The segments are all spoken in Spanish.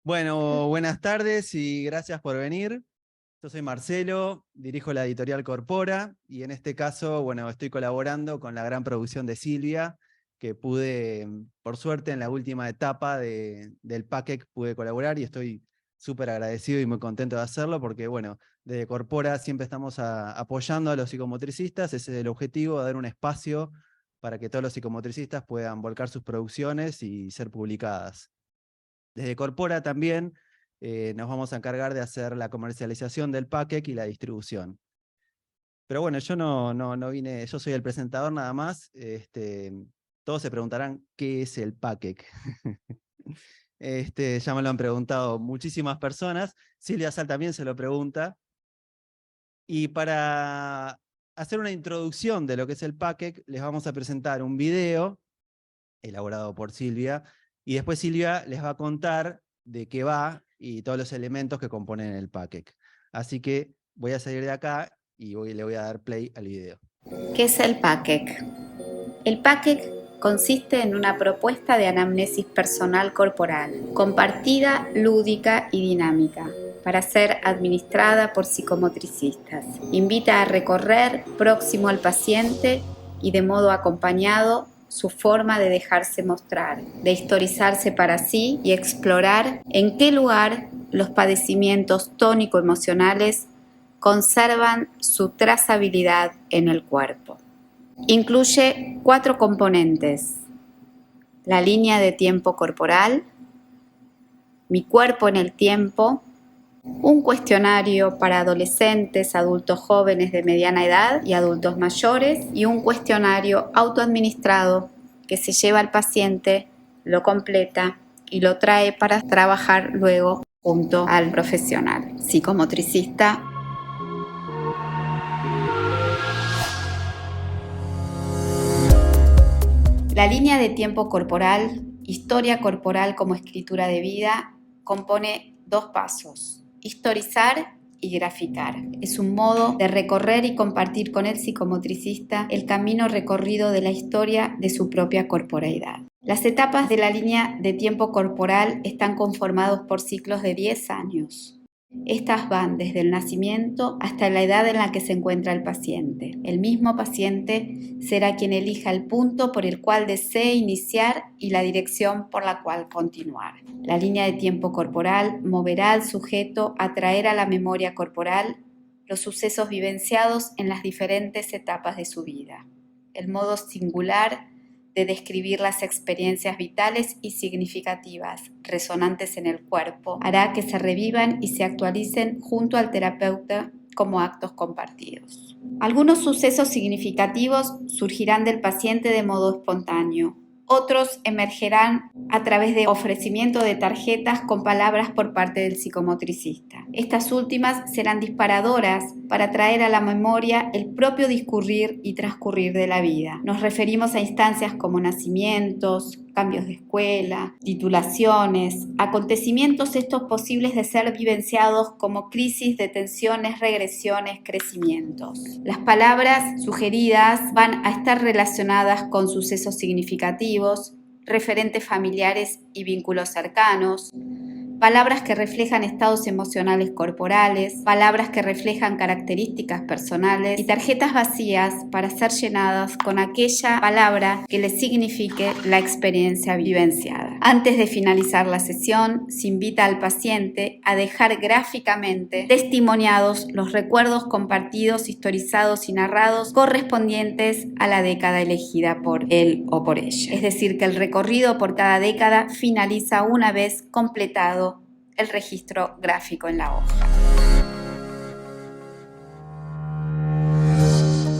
Bueno, buenas tardes y gracias por venir. Yo soy Marcelo, dirijo la editorial Corpora y en este caso, bueno, estoy colaborando con la gran producción de Silvia, que pude, por suerte, en la última etapa del PACEC pude colaborar y estoy súper agradecido y muy contento de hacerlo porque, bueno, desde Corpora siempre estamos apoyando a los psicomotricistas. Ese es el objetivo, dar un espacio para que todos los psicomotricistas puedan volcar sus producciones y ser publicadas. Desde Corpora también nos vamos a encargar de hacer la comercialización del PACEC y la distribución. Pero bueno, yo no vine, yo soy el presentador nada más. Todos se preguntarán qué es el PACEC. Ya me lo han preguntado muchísimas personas. Silvia Sal también se lo pregunta. Y para hacer una introducción de lo que es el PACEC, les vamos a presentar un video elaborado por Silvia, y después Silvia les va a contar de qué va y todos los elementos que componen el PACEC. Así que voy a salir de acá y le voy a dar play al video. ¿Qué es el PACEC? El PACEC consiste en una propuesta de anamnesis personal corporal, compartida, lúdica y dinámica, para ser administrada por psicomotricistas. Invita a recorrer próximo al paciente y de modo acompañado su forma de dejarse mostrar, de historizarse para sí y explorar en qué lugar los padecimientos tónico-emocionales conservan su trazabilidad en el cuerpo. Incluye 4 componentes: la línea de tiempo corporal, mi cuerpo en el tiempo, un cuestionario para adolescentes, adultos jóvenes de mediana edad y adultos mayores, y un cuestionario autoadministrado que se lleva al paciente, lo completa y lo trae para trabajar luego junto al profesional psicomotricista. La línea de tiempo corporal, historia corporal como escritura de vida, compone 2 pasos: historizar y graficar. Es un modo de recorrer y compartir con el psicomotricista el camino recorrido de la historia de su propia corporeidad. Las etapas de la línea de tiempo corporal están conformadas por ciclos de 10 años. Estas van desde el nacimiento hasta la edad en la que se encuentra el paciente. El mismo paciente será quien elija el punto por el cual desee iniciar y la dirección por la cual continuar. La línea de tiempo corporal moverá al sujeto a traer a la memoria corporal los sucesos vivenciados en las diferentes etapas de su vida. El modo singular de describir las experiencias vitales y significativas resonantes en el cuerpo hará que se revivan y se actualicen junto al terapeuta como actos compartidos. Algunos sucesos significativos surgirán del paciente de modo espontáneo. Otros emergerán a través de ofrecimiento de tarjetas con palabras por parte del psicomotricista. Estas últimas serán disparadoras para traer a la memoria el propio discurrir y transcurrir de la vida. Nos referimos a instancias como nacimientos, cambios de escuela, titulaciones, acontecimientos estos posibles de ser vivenciados como crisis de tensiones, regresiones, crecimientos. Las palabras sugeridas van a estar relacionadas con sucesos significativos, referentes familiares y vínculos cercanos, palabras que reflejan estados emocionales corporales, palabras que reflejan características personales y tarjetas vacías para ser llenadas con aquella palabra que les signifique la experiencia vivenciada. Antes de finalizar la sesión, se invita al paciente a dejar gráficamente testimoniados los recuerdos compartidos, historizados y narrados correspondientes a la década elegida por él o por ella. Es decir, que el recorrido por cada década finaliza una vez completado el registro gráfico en la hoja.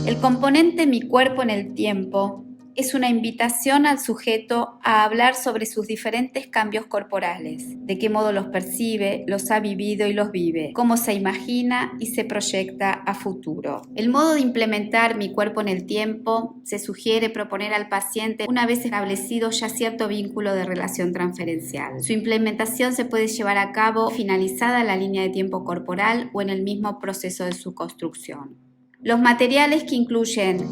El componente Mi cuerpo en el tiempo es una invitación al sujeto a hablar sobre sus diferentes cambios corporales, de qué modo los percibe, los ha vivido y los vive, cómo se imagina y se proyecta a futuro. El modo de implementar Mi cuerpo en el tiempo se sugiere proponer al paciente una vez establecido ya cierto vínculo de relación transferencial. Su implementación se puede llevar a cabo finalizada la línea de tiempo corporal o en el mismo proceso de su construcción. Los materiales que incluyen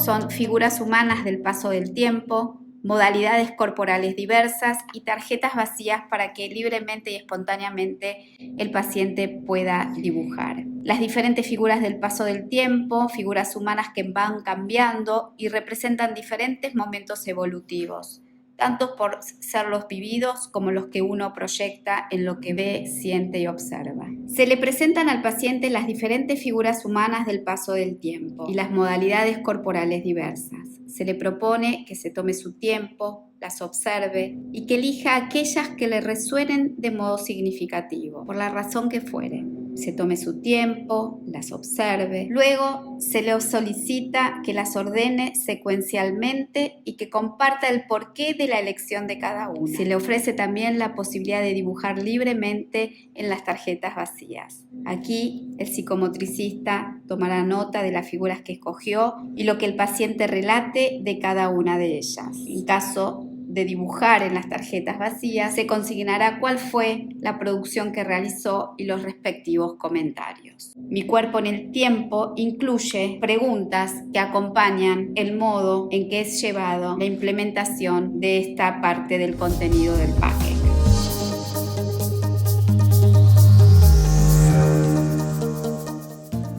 son figuras humanas del paso del tiempo, modalidades corporales diversas y tarjetas vacías para que libremente y espontáneamente el paciente pueda dibujar. Las diferentes figuras del paso del tiempo, figuras humanas que van cambiando y representan diferentes momentos evolutivos, tanto por ser los vividos como los que uno proyecta en lo que ve, siente y observa. Se le presentan al paciente las diferentes figuras humanas del paso del tiempo y las modalidades corporales diversas. Se le propone que se tome su tiempo, las observe y que elija aquellas que le resuenen de modo significativo, por la razón que fuere. Se tome su tiempo, las observe. Luego se le solicita que las ordene secuencialmente y que comparta el porqué de la elección de cada una. Se le ofrece también la posibilidad de dibujar libremente en las tarjetas vacías. Aquí el psicomotricista tomará nota de las figuras que escogió y lo que el paciente relate de cada una de ellas. En caso de dibujar en las tarjetas vacías, se consignará cuál fue la producción que realizó y los respectivos comentarios. Mi cuerpo en el tiempo incluye preguntas que acompañan el modo en que es llevado la implementación de esta parte del contenido del paquete.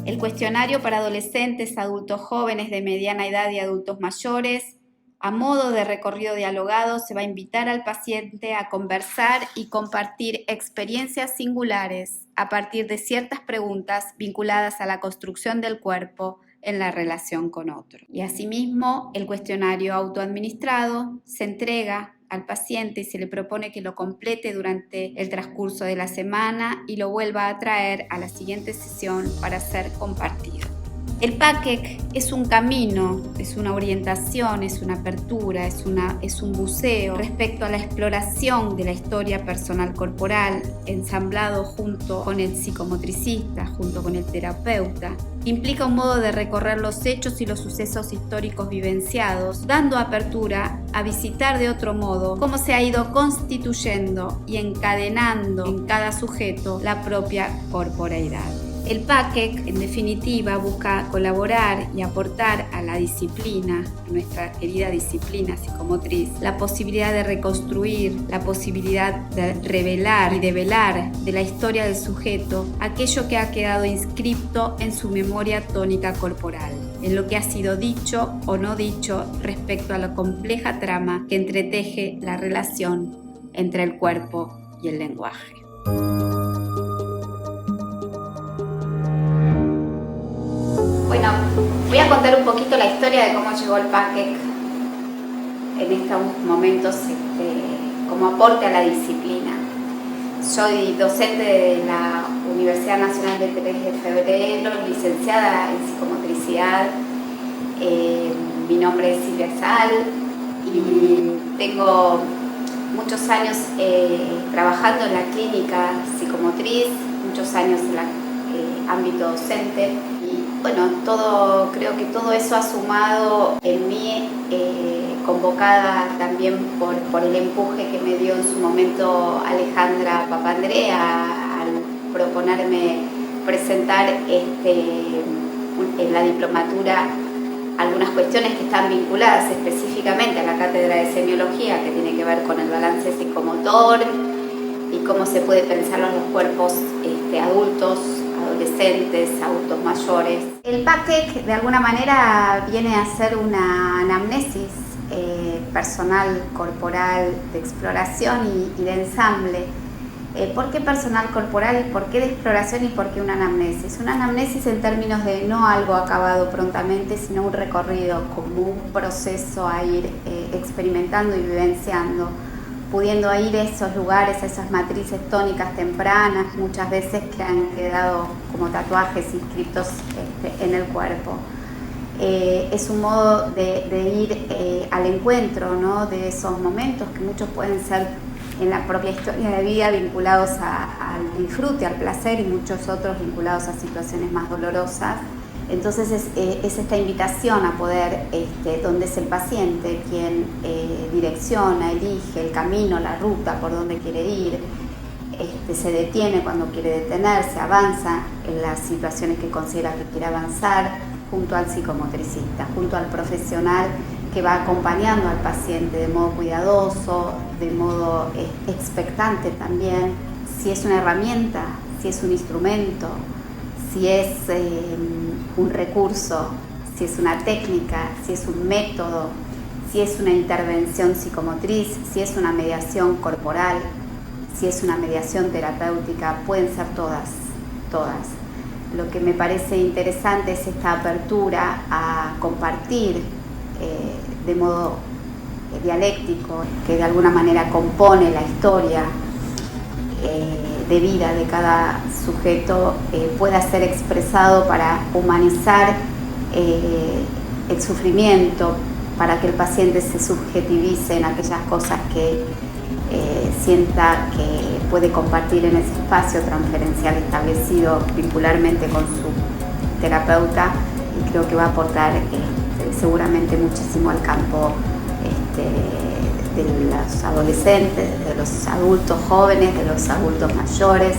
El cuestionario para adolescentes, adultos jóvenes de mediana edad y adultos mayores. A modo de recorrido dialogado, se va a invitar al paciente a conversar y compartir experiencias singulares a partir de ciertas preguntas vinculadas a la construcción del cuerpo en la relación con otro. Y asimismo, el cuestionario autoadministrado se entrega al paciente y se le propone que lo complete durante el transcurso de la semana y lo vuelva a traer a la siguiente sesión para ser compartido. El PACEC es un camino, es una orientación, es una apertura, es un buceo respecto a la exploración de la historia personal corporal, ensamblado junto con el psicomotricista, junto con el terapeuta. Implica un modo de recorrer los hechos y los sucesos históricos vivenciados, dando apertura a visitar de otro modo cómo se ha ido constituyendo y encadenando en cada sujeto la propia corporeidad. El PACEC, en definitiva, busca colaborar y aportar a la disciplina, a nuestra querida disciplina psicomotriz, la posibilidad de reconstruir, la posibilidad de revelar y develar de la historia del sujeto aquello que ha quedado inscripto en su memoria tónica corporal, en lo que ha sido dicho o no dicho respecto a la compleja trama que entreteje la relación entre el cuerpo y el lenguaje. Bueno, voy a contar un poquito la historia de cómo llegó el PACEC en estos momentos como aporte a la disciplina. Soy docente de la Universidad Nacional del 3 de Febrero, licenciada en psicomotricidad. Mi nombre es Silvia Sal y tengo muchos años trabajando en la clínica psicomotriz, muchos años en el ámbito docente. Bueno, creo que todo eso ha sumado en mí, convocada también por el empuje que me dio en su momento Alejandra Papandrea al proponerme presentar en la diplomatura algunas cuestiones que están vinculadas específicamente a la cátedra de semiología, que tiene que ver con el balance psicomotor y cómo se puede pensar los cuerpos adultos, adolescentes, adultos mayores. El PACEC de alguna manera viene a ser una anamnesis personal, corporal, de exploración y de ensamble. ¿Por qué personal corporal? ¿Por qué de exploración y por qué una anamnesis? Una anamnesis en términos de no algo acabado prontamente, sino un recorrido, como un proceso a ir experimentando y vivenciando, pudiendo ir a esos lugares, a esas matrices tónicas tempranas, muchas veces que han quedado como tatuajes inscritos en el cuerpo. Es un modo de ir al encuentro, ¿no?, de esos momentos que muchos pueden ser en la propia historia de vida vinculados al disfrute, al placer, y muchos otros vinculados a situaciones más dolorosas. Entonces es esta invitación a poder, donde es el paciente quien direcciona, elige el camino, la ruta por donde quiere ir, se detiene cuando quiere detenerse, avanza en las situaciones que considera que quiere avanzar, junto al psicomotricista, junto al profesional que va acompañando al paciente de modo cuidadoso, de modo expectante también, si es una herramienta, si es un instrumento, si es un recurso, si es una técnica, si es un método, si es una intervención psicomotriz, si es una mediación corporal, si es una mediación terapéutica, pueden ser todas. Lo que me parece interesante es esta apertura a compartir de modo dialéctico, que de alguna manera compone la historia de vida de cada sujeto, pueda ser expresado para humanizar el sufrimiento, para que el paciente se subjetivice en aquellas cosas que sienta que puede compartir en ese espacio transferencial establecido vincularmente con su terapeuta, y creo que va a aportar seguramente muchísimo al campo de los adolescentes, de los adultos jóvenes, de los adultos mayores,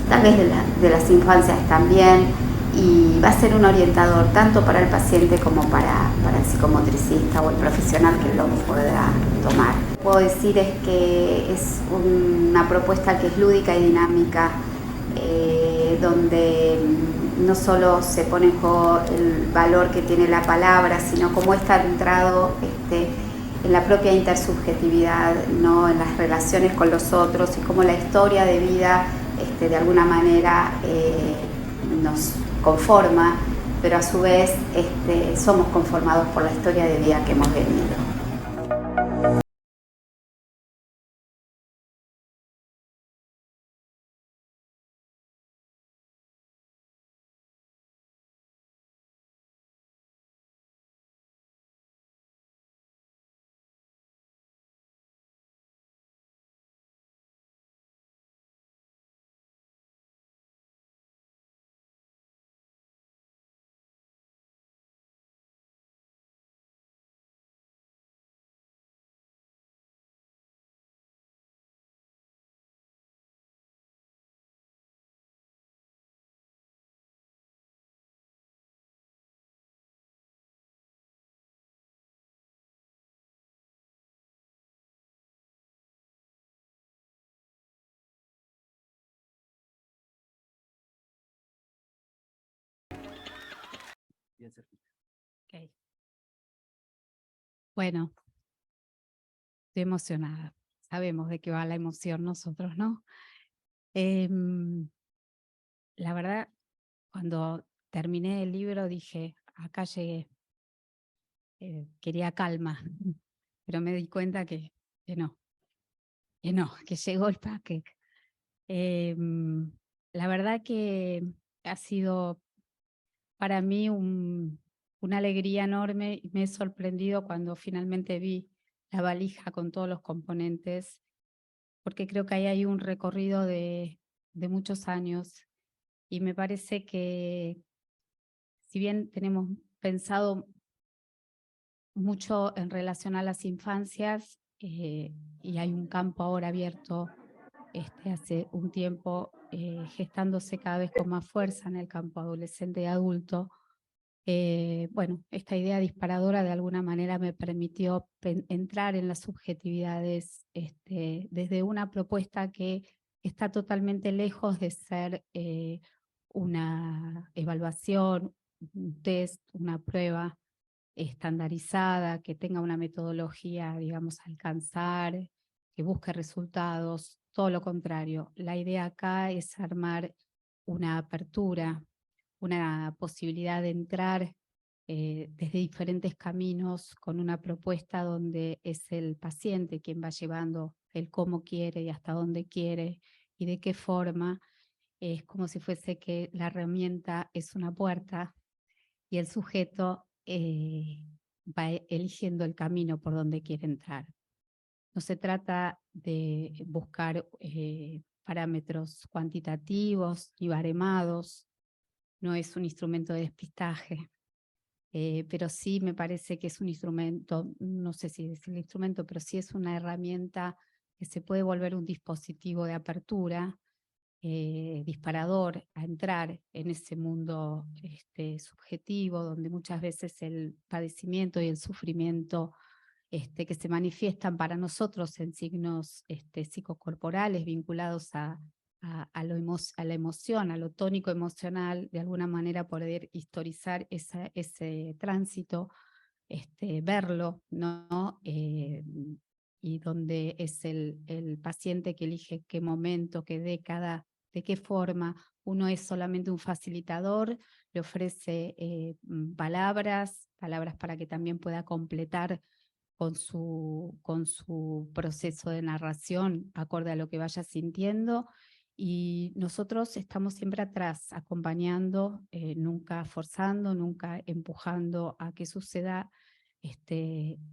tal vez de las infancias también, y va a ser un orientador tanto para el paciente como para el psicomotricista o el profesional que lo pueda tomar. Puedo decir es que es una propuesta que es lúdica y dinámica, donde no solo se pone en juego el valor que tiene la palabra, sino cómo está entrado en la propia intersubjetividad, ¿no? En las relaciones con los otros, y cómo la historia de vida de alguna manera nos conforma, pero a su vez somos conformados por la historia de vida que hemos vivido. Okay. Bueno, estoy emocionada. Sabemos de qué va la emoción nosotros, ¿no? La verdad, cuando terminé el libro dije, acá llegué. Quería calma, pero me di cuenta que no, que llegó el paquete. La verdad que ha sido para mí una alegría enorme, y me he sorprendido cuando finalmente vi la valija con todos los componentes, porque creo que ahí hay un recorrido de muchos años, y me parece que si bien tenemos pensado mucho en relación a las infancias, y hay un campo ahora abierto hace un tiempo, gestándose cada vez con más fuerza en el campo adolescente y adulto. Bueno, esta idea disparadora de alguna manera me permitió entrar en las subjetividades desde una propuesta que está totalmente lejos de ser una evaluación, un test, una prueba estandarizada, que tenga una metodología, digamos, a alcanzar, que busque resultados. Todo lo contrario, la idea acá es armar una apertura, una posibilidad de entrar desde diferentes caminos con una propuesta donde es el paciente quien va llevando el cómo quiere y hasta dónde quiere y de qué forma. Es como si fuese que la herramienta es una puerta y el sujeto va eligiendo el camino por donde quiere entrar. No se trata de buscar parámetros cuantitativos y baremados, no es un instrumento de despistaje, pero sí me parece que es un instrumento, no sé si es el instrumento, pero sí es una herramienta que se puede volver un dispositivo de apertura disparador a entrar en ese mundo subjetivo, donde muchas veces el padecimiento y el sufrimiento que se manifiestan para nosotros en signos psicocorporales vinculados a la emoción, a lo tónico emocional, de alguna manera poder historizar ese tránsito, verlo, ¿no? Y donde es el paciente que elige qué momento, qué década, de qué forma. Uno es solamente un facilitador, le ofrece palabras para que también pueda completar con su proceso de narración acorde a lo que vaya sintiendo, y nosotros estamos siempre atrás, acompañando, nunca forzando, nunca empujando a que suceda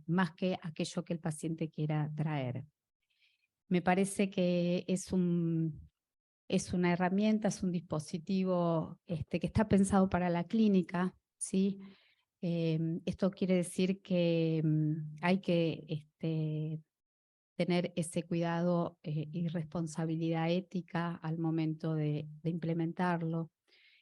más que aquello que el paciente quiera traer. Me parece que es una herramienta, es un dispositivo que está pensado para la clínica, ¿sí? Esto quiere decir que hay que tener ese cuidado y responsabilidad ética al momento de implementarlo.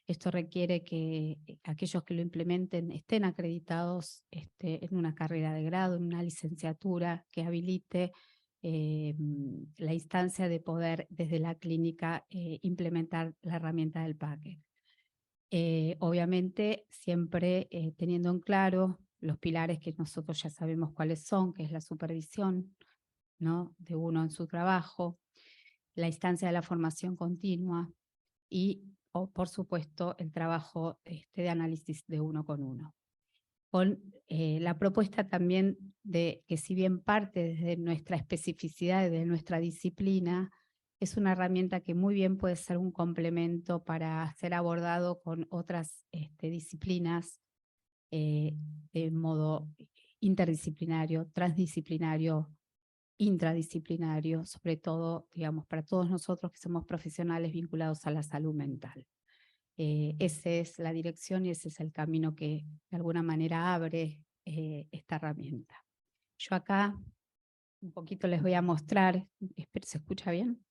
Esto requiere que aquellos que lo implementen estén acreditados en una carrera de grado, en una licenciatura que habilite la instancia de poder desde la clínica implementar la herramienta del PACEC. Obviamente siempre teniendo en claro los pilares que nosotros ya sabemos cuáles son, que es la supervisión, ¿no?, de uno en su trabajo, la instancia de la formación continua y, por supuesto, el trabajo de análisis de uno con uno. Con la propuesta también de que, si bien parte desde nuestra especificidad y de nuestra disciplina, es una herramienta que muy bien puede ser un complemento para ser abordado con otras disciplinas de modo interdisciplinario, transdisciplinario, intradisciplinario, sobre todo, digamos, para todos nosotros que somos profesionales vinculados a la salud mental. Esa es la dirección y ese es el camino que de alguna manera abre esta herramienta. Yo acá un poquito les voy a mostrar, espero, ¿se escucha bien?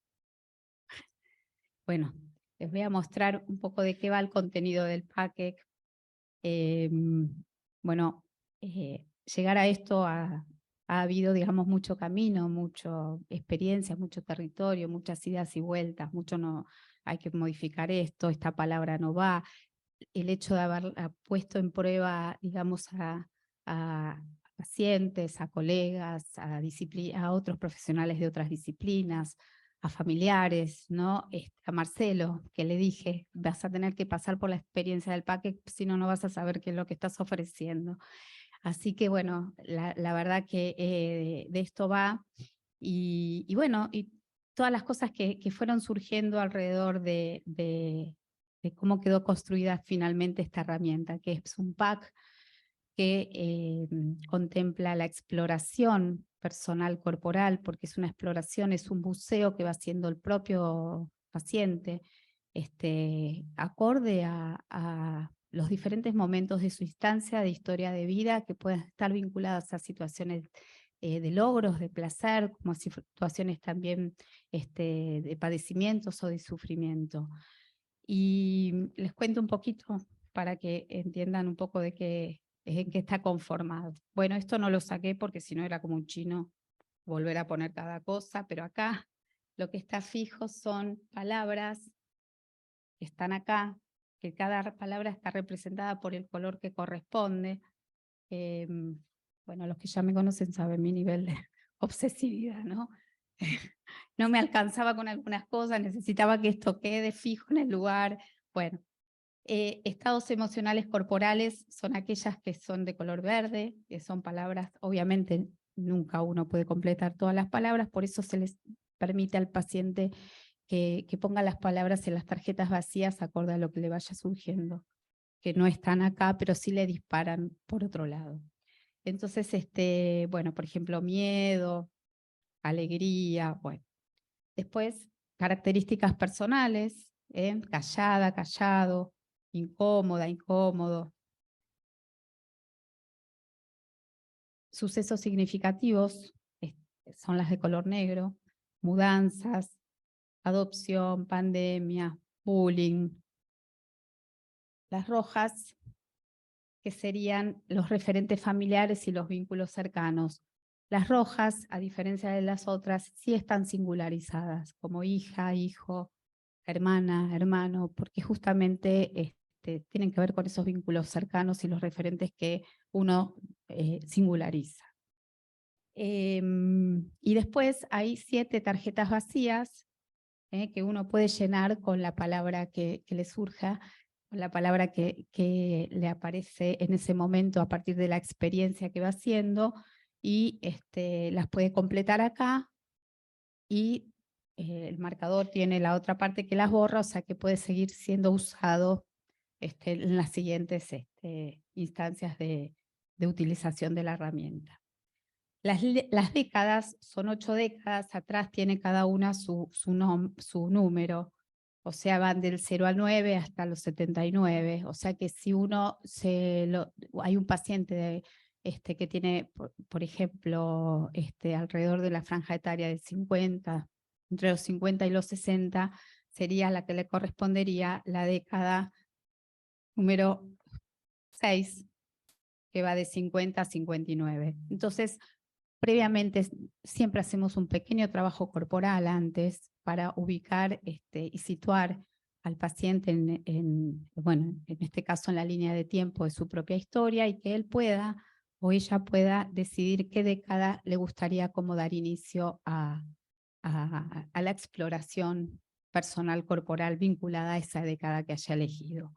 Bueno, les voy a mostrar un poco de qué va el contenido del PACEC. Bueno, llegar a esto ha habido, digamos, mucho camino, mucha experiencia, mucho territorio, muchas idas y vueltas, mucho no, hay que modificar esto, esta palabra no va. El hecho de haber puesto en prueba, digamos, a pacientes, a colegas, a otros profesionales de otras disciplinas, a familiares, ¿no? A Marcelo, que le dije, vas a tener que pasar por la experiencia del PACEC, si no, no vas a saber qué es lo que estás ofreciendo. Así que bueno, la verdad que de esto va, y bueno, y todas las cosas que fueron surgiendo alrededor de cómo quedó construida finalmente esta herramienta, que es un PAC que contempla la exploración personal corporal, porque es una exploración, es un buceo que va haciendo el propio paciente, acorde a los diferentes momentos de su instancia de historia de vida que pueden estar vinculadas a situaciones de logros, de placer, como situaciones también de padecimientos o de sufrimiento. Y les cuento un poquito para que entiendan un poco en qué está conformado. Bueno, esto no lo saqué porque si no era como un chino volver a poner cada cosa, pero acá lo que está fijo son palabras que están acá, que cada palabra está representada por el color que corresponde. Bueno, los que ya me conocen saben mi nivel de obsesividad, ¿no? No me alcanzaba con algunas cosas, necesitaba que esto quede fijo en el lugar. Bueno, estados emocionales corporales son aquellas que son de color verde, que son palabras, obviamente nunca uno puede completar todas las palabras, por eso se les permite al paciente que ponga las palabras en las tarjetas vacías acorde a lo que le vaya surgiendo, que no están acá, pero sí le disparan por otro lado. Entonces, bueno, por ejemplo, miedo, alegría, bueno. Después, características personales, callada, callado, incómoda, incómodo. Sucesos significativos son las de color negro, mudanzas, adopción, pandemia, bullying. Las rojas, que serían los referentes familiares y los vínculos cercanos. Las rojas, a diferencia de las otras, sí están singularizadas, como hija, hijo, hermana, hermano, porque justamente tienen que ver con esos vínculos cercanos y los referentes que uno singulariza. Y después hay 7 tarjetas vacías que uno puede llenar con la palabra que le surja, con la palabra que le aparece en ese momento a partir de la experiencia que va haciendo, y las puede completar acá, y el marcador tiene la otra parte que las borra, o sea que puede seguir siendo usado en las siguientes instancias de utilización de la herramienta. Las décadas son 8 décadas, atrás tiene cada una su número, o sea, van del 0 al 9 hasta los 79, o sea que si uno hay un paciente que tiene, por ejemplo, alrededor de la franja etaria de 50, entre los 50 y los 60, sería la que le correspondería la década número 6, que va de 50 a 59. Entonces, previamente siempre hacemos un pequeño trabajo corporal antes para ubicar y situar al paciente bueno, en este caso en la línea de tiempo de su propia historia, y que él pueda o ella pueda decidir qué década le gustaría como dar inicio a la exploración personal corporal vinculada a esa década que haya elegido.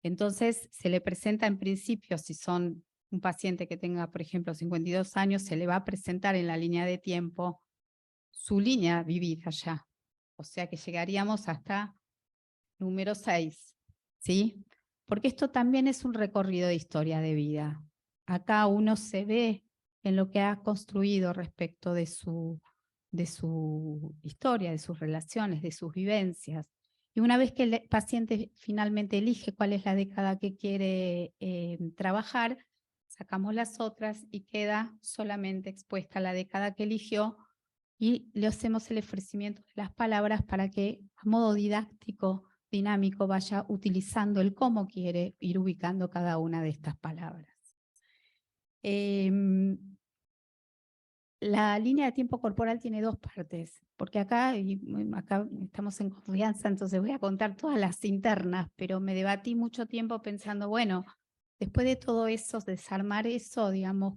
Entonces se le presenta en principio, si son un paciente que tenga, por ejemplo, 52 años, se le va a presentar en la línea de tiempo su línea vivida ya. O sea que llegaríamos hasta número 6, ¿sí? Porque esto también es un recorrido de historia de vida. Acá uno se ve en lo que ha construido respecto de su historia, de sus relaciones, de sus vivencias. Y una vez que el paciente finalmente elige cuál es la década que quiere trabajar, sacamos las otras y queda solamente expuesta la década que eligió, y le hacemos el ofrecimiento de las palabras para que a modo didáctico, dinámico, vaya utilizando el cómo quiere ir ubicando cada una de estas palabras. La línea de tiempo corporal tiene 2 partes, porque acá estamos en confianza, entonces voy a contar todas las internas, pero me debatí mucho tiempo pensando, bueno, después de todo eso, desarmar eso, digamos,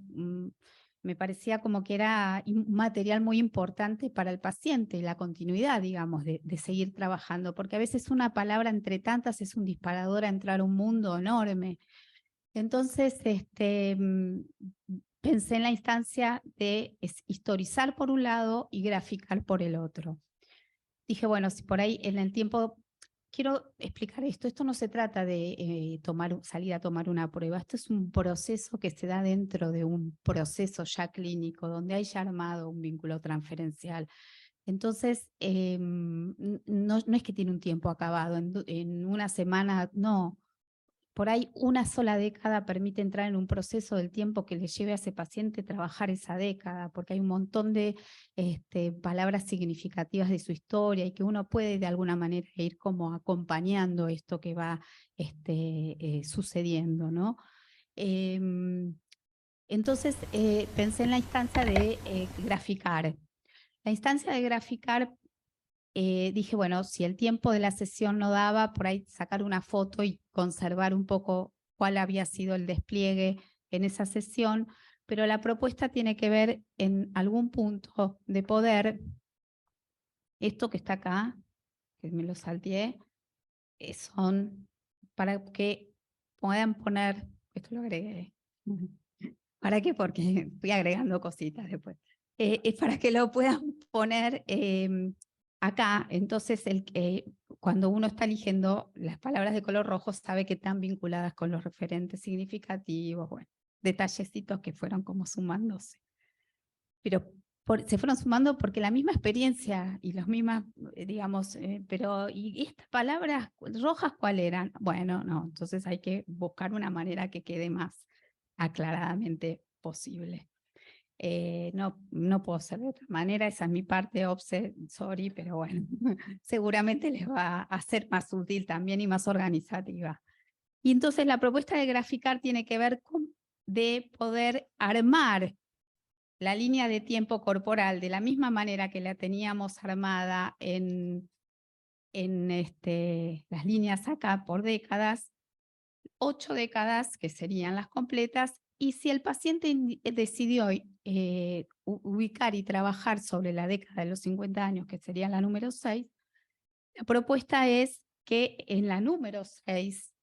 me parecía como que era un material muy importante para el paciente, la continuidad, digamos, de seguir trabajando, porque a veces una palabra entre tantas es un disparador a entrar a un mundo enorme. Entonces, pensé en la instancia de historizar por un lado y graficar por el otro. Dije, bueno, si por ahí en el tiempo, quiero explicar esto no se trata de salir a tomar una prueba, esto es un proceso que se da dentro de un proceso ya clínico, donde hay ya armado un vínculo transferencial. Entonces, no es que tiene un tiempo acabado, en una semana, no. Por ahí una sola década permite entrar en un proceso del tiempo que le lleve a ese paciente trabajar esa década, porque hay un montón de palabras significativas de su historia y que uno puede de alguna manera ir como acompañando esto que va sucediendo, ¿no? Entonces pensé en la instancia de graficar. La instancia de graficar, dije, bueno, si el tiempo de la sesión no daba, por ahí sacar una foto y conservar un poco cuál había sido el despliegue en esa sesión, pero la propuesta tiene que ver en algún punto de poder, esto que está acá, que me lo salteé, son para que puedan poner, esto lo agregué, ¿para qué? Porque fui agregando cositas después. Es para que lo puedan poner acá. Entonces, cuando uno está eligiendo las palabras de color rojo, sabe que están vinculadas con los referentes significativos, bueno, detallecitos que fueron como sumándose. Pero se fueron sumando porque la misma experiencia y las mismas, digamos, pero ¿y estas palabras rojas cuál eran? Bueno, no, entonces hay que buscar una manera que quede más aclaradamente posible. no puedo ser de otra manera, esa es mi parte obse, sorry, pero bueno, seguramente les va a ser más útil también y más organizativa. Y entonces la propuesta de graficar tiene que ver con de poder armar la línea de tiempo corporal de la misma manera que la teníamos armada en las líneas acá por décadas, 8 décadas que serían las completas, y si el paciente decidió ubicar y trabajar sobre la década de los 50 años, que sería la número 6, la propuesta es que en la número 6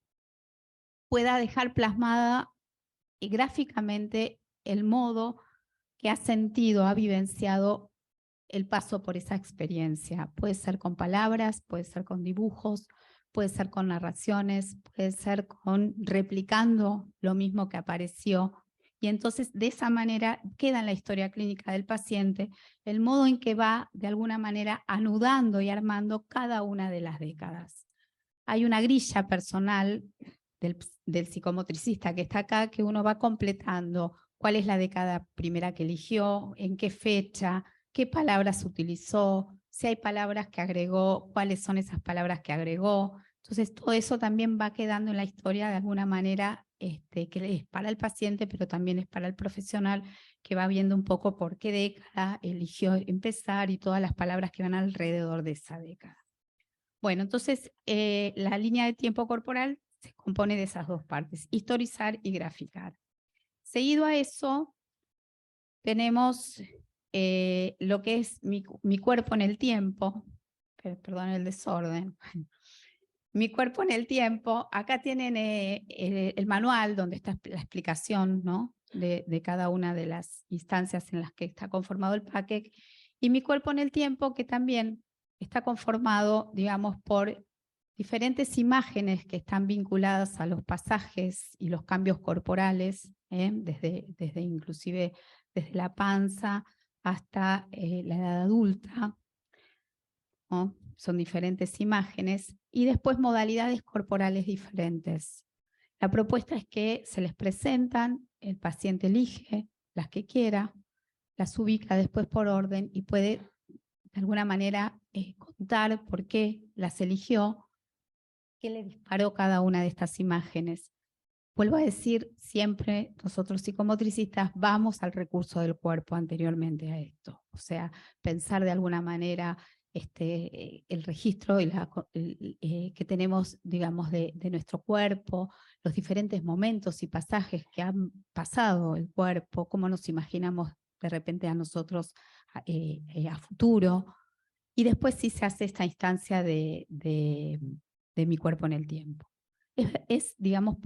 pueda dejar plasmada gráficamente el modo que ha sentido, ha vivenciado el paso por esa experiencia. Puede ser con palabras, puede ser con dibujos, puede ser con narraciones, puede ser con replicando lo mismo que apareció. Y entonces de esa manera queda en la historia clínica del paciente el modo en que va de alguna manera anudando y armando cada una de las décadas. Hay una grilla personal del psicomotricista que está acá que uno va completando cuál es la década primera que eligió, en qué fecha, qué palabras utilizó, si hay palabras que agregó, cuáles son esas palabras que agregó. Entonces todo eso también va quedando en la historia de alguna manera que es para el paciente, pero también es para el profesional que va viendo un poco por qué década eligió empezar y todas las palabras que van alrededor de esa década. Bueno, entonces la línea de tiempo corporal se compone de esas dos partes, historizar y graficar. Seguido a eso, tenemos lo que es mi cuerpo en el tiempo, perdón el desorden. Mi cuerpo en el tiempo, acá tienen el manual donde está la explicación, ¿no? de cada una de las instancias en las que está conformado el PACEC, y mi cuerpo en el tiempo que también está conformado, digamos, por diferentes imágenes que están vinculadas a los pasajes y los cambios corporales, desde inclusive desde la panza hasta la edad adulta, ¿no? Son diferentes imágenes, y después modalidades corporales diferentes. La propuesta es que se les presentan, el paciente elige las que quiera, las ubica después por orden y puede de alguna manera contar por qué las eligió, qué le disparó cada una de estas imágenes. Vuelvo a decir, siempre nosotros psicomotricistas vamos al recurso del cuerpo anteriormente a esto. O sea, pensar de alguna manera el registro que tenemos, digamos, de nuestro cuerpo, los diferentes momentos y pasajes que han pasado el cuerpo, cómo nos imaginamos de repente a nosotros a futuro. Y después sí se hace esta instancia de mi cuerpo en el tiempo. Digamos,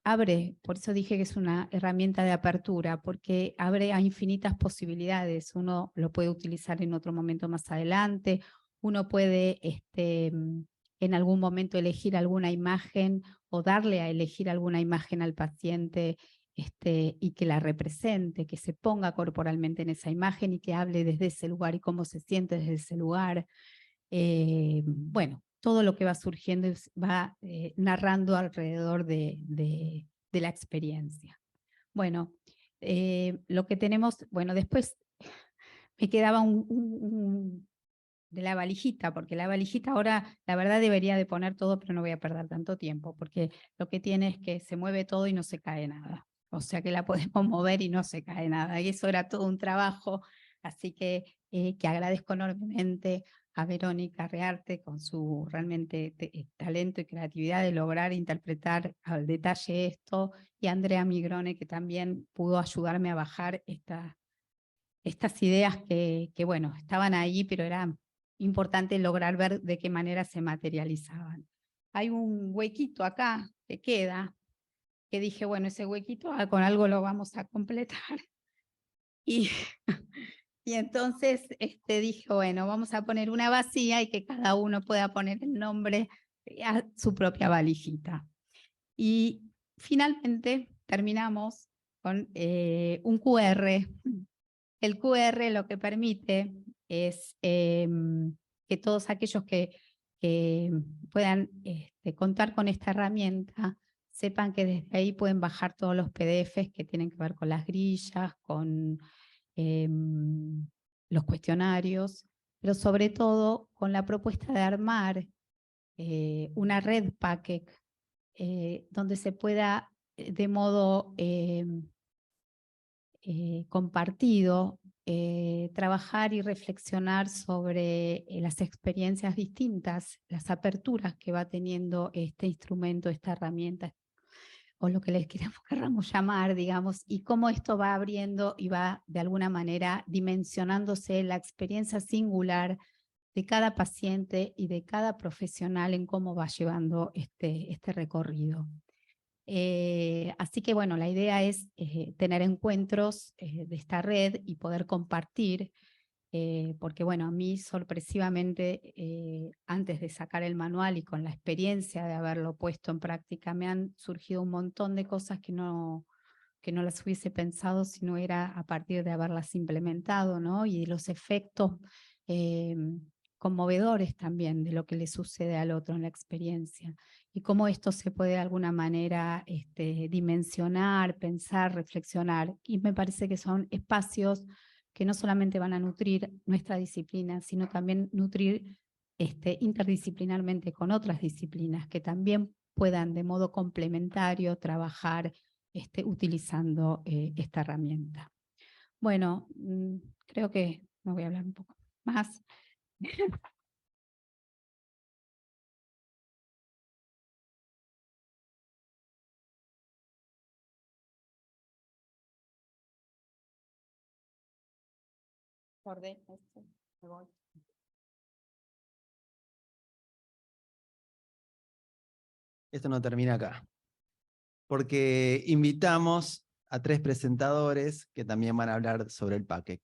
abre, por eso dije que es una herramienta de apertura, porque abre a infinitas posibilidades. Uno lo puede utilizar en otro momento más adelante, uno puede en algún momento elegir alguna imagen o darle a elegir alguna imagen al paciente y que la represente, que se ponga corporalmente en esa imagen y que hable desde ese lugar y cómo se siente desde ese lugar. Bueno, todo lo que va surgiendo va narrando alrededor de la experiencia. Bueno, lo que tenemos, bueno, después me quedaba de la valijita, porque la valijita ahora, la verdad debería de poner todo, pero no voy a perder tanto tiempo, porque lo que tiene es que se mueve todo y no se cae nada. O sea que la podemos mover y no se cae nada. Y eso era todo un trabajo, así que agradezco enormemente a Verónica Rearte con su realmente talento y creatividad de lograr interpretar al detalle esto, y a Andrea Migrone, que también pudo ayudarme a bajar estas ideas que bueno, estaban ahí, pero era importante lograr ver de qué manera se materializaban. Hay un huequito acá que queda, que dije, bueno, ese huequito con algo lo vamos a completar. Y entonces dije, bueno, vamos a poner una vacía y que cada uno pueda poner el nombre a su propia valijita. Y finalmente terminamos con un QR. El QR lo que permite es que todos aquellos que puedan contar con esta herramienta sepan que desde ahí pueden bajar todos los PDFs que tienen que ver con las grillas, con los cuestionarios, pero sobre todo con la propuesta de armar una red PACEC donde se pueda de modo compartido trabajar y reflexionar sobre las experiencias distintas, las aperturas que va teniendo este instrumento, esta herramienta, o lo que les queramos llamar, digamos, y cómo esto va abriendo y va de alguna manera dimensionándose la experiencia singular de cada paciente y de cada profesional en cómo va llevando este recorrido. Así que bueno, la idea es tener encuentros de esta red y poder compartir, porque bueno, a mí sorpresivamente, antes de sacar el manual y con la experiencia de haberlo puesto en práctica, me han surgido un montón de cosas que no las hubiese pensado si no era a partir de haberlas implementado, ¿no? Y los efectos conmovedores también de lo que le sucede al otro en la experiencia. Y cómo esto se puede de alguna manera dimensionar, pensar, reflexionar. Y me parece que son espacios que no solamente van a nutrir nuestra disciplina, sino también nutrir interdisciplinarmente con otras disciplinas que también puedan de modo complementario trabajar utilizando esta herramienta. Bueno, creo que me voy a hablar un poco más. Esto no termina acá, porque invitamos a 3 presentadores que también van a hablar sobre el PACEC.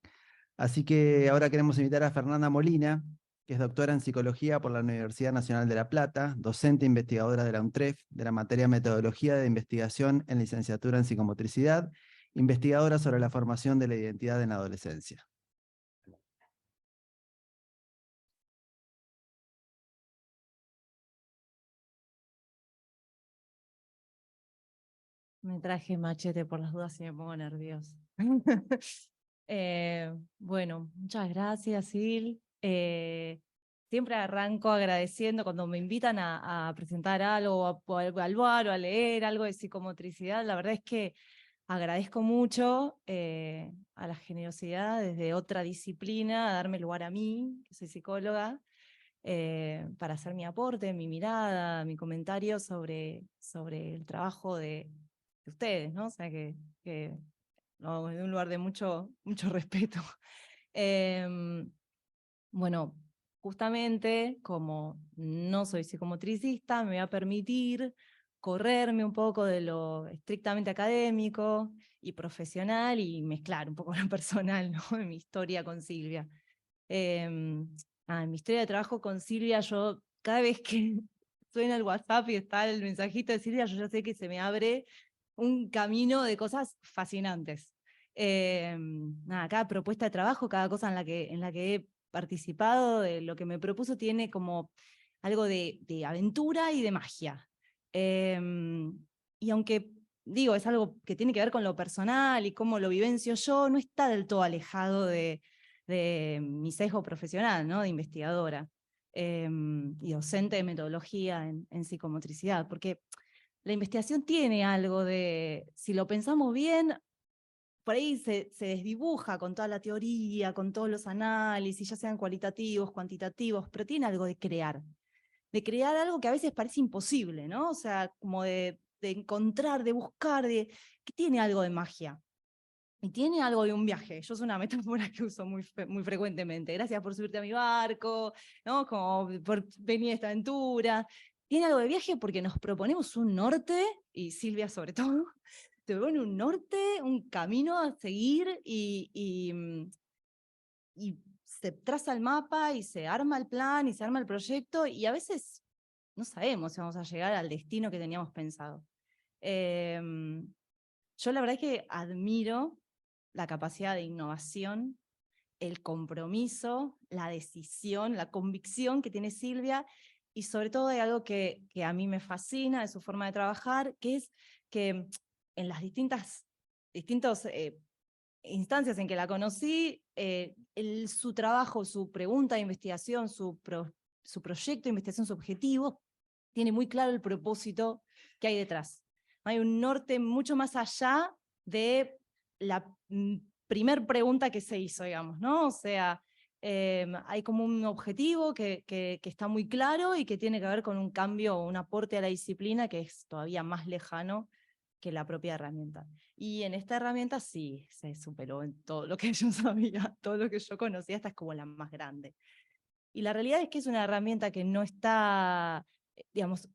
Así que ahora queremos invitar a Fernanda Molina, que es doctora en psicología por la Universidad Nacional de La Plata, docente investigadora de la UNTREF, de la materia Metodología de Investigación en licenciatura en Psicomotricidad, investigadora sobre la formación de la identidad en la adolescencia. Me traje machete por las dudas y me pongo nerviosa. Bueno, muchas gracias, Sil. Siempre arranco agradeciendo cuando me invitan a presentar algo, o a evaluar o a leer algo de psicomotricidad. La verdad es que agradezco mucho a la generosidad desde otra disciplina, a darme lugar a mí, que soy psicóloga, para hacer mi aporte, mi mirada, mi comentario sobre el trabajo de ustedes, ¿no? O sea, que no, de un lugar de mucho respeto. Bueno, justamente como no soy psicomotricista, me voy a permitir correrme un poco de lo estrictamente académico y profesional y mezclar un poco lo personal, ¿no? En mi historia con Silvia. En mi historia de trabajo con Silvia, yo cada vez que suena el WhatsApp y está el mensajito de Silvia, yo ya sé que se me abre un camino de cosas fascinantes. Cada propuesta de trabajo, cada cosa en la que he participado, de lo que me propuso, tiene como algo de aventura y de magia. Y aunque, digo, es algo que tiene que ver con lo personal y cómo lo vivencio yo, no está del todo alejado de mi sesgo profesional, ¿no? De investigadora y docente de metodología en psicomotricidad, porque la investigación tiene algo de, si lo pensamos bien, por ahí se desdibuja con toda la teoría, con todos los análisis, ya sean cualitativos, cuantitativos, pero tiene algo de crear algo que a veces parece imposible, ¿no? O sea, como de encontrar, de buscar, que tiene algo de magia. Y tiene algo de un viaje. Yo es una metáfora que uso muy frecuentemente. Gracias por subirte a mi barco, ¿no? Como por venir a esta aventura. Tiene algo de viaje porque nos proponemos un norte, y Silvia sobre todo, te propone un norte, un camino a seguir y se traza el mapa y se arma el plan y se arma el proyecto y a veces no sabemos si vamos a llegar al destino que teníamos pensado. Yo la verdad es que admiro la capacidad de innovación, el compromiso, la decisión, la convicción que tiene Silvia y sobre todo hay algo que a mí me fascina de su forma de trabajar, que es que en las distintos instancias en que la conocí, su trabajo, su pregunta de investigación, su proyecto de investigación, su objetivo, tiene muy claro el propósito que hay detrás. Hay un norte mucho más allá de la primer pregunta que se hizo, digamos, ¿no? O sea, hay como un objetivo que está muy claro y que tiene que ver con un cambio o un aporte a la disciplina que es todavía más lejano que la propia herramienta. Y en esta herramienta sí, se superó en todo lo que yo sabía, todo lo que yo conocía, esta es como la más grande. Y la realidad es que es una herramienta que no está, digamos,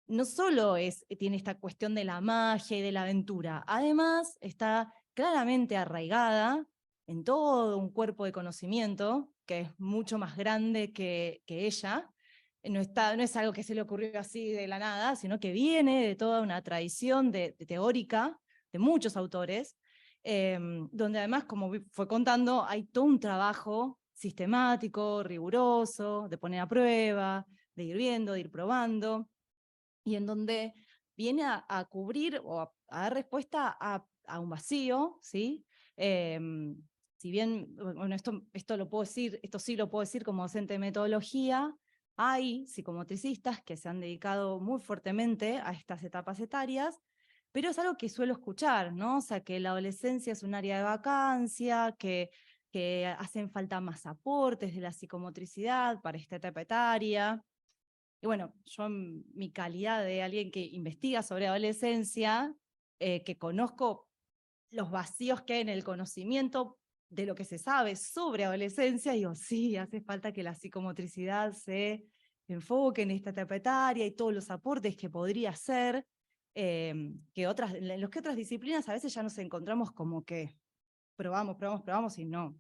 no solo tiene esta cuestión de la magia y de la aventura, además está claramente arraigada en todo un cuerpo de conocimiento que es mucho más grande que ella. No es algo que se le ocurrió así de la nada, sino que viene de toda una tradición teórica de muchos autores, donde además, como fue contando, hay todo un trabajo sistemático, riguroso, de poner a prueba, de ir viendo, de ir probando, y en donde viene a cubrir o a dar respuesta a un vacío, ¿sí? Si bien, bueno, esto lo puedo decir, esto sí lo puedo decir como docente de metodología, hay psicomotricistas que se han dedicado muy fuertemente a estas etapas etarias, pero es algo que suelo escuchar, ¿no? O sea, que la adolescencia es un área de vacancia, que hacen falta más aportes de la psicomotricidad para esta etapa etaria. Y bueno, yo en mi calidad de alguien que investiga sobre adolescencia, que conozco los vacíos que hay en el conocimiento de lo que se sabe sobre adolescencia, digo, sí, hace falta que la psicomotricidad se enfoque en esta etapa etaria y todos los aportes que podría hacer, en los que otras disciplinas a veces ya nos encontramos como que probamos y no.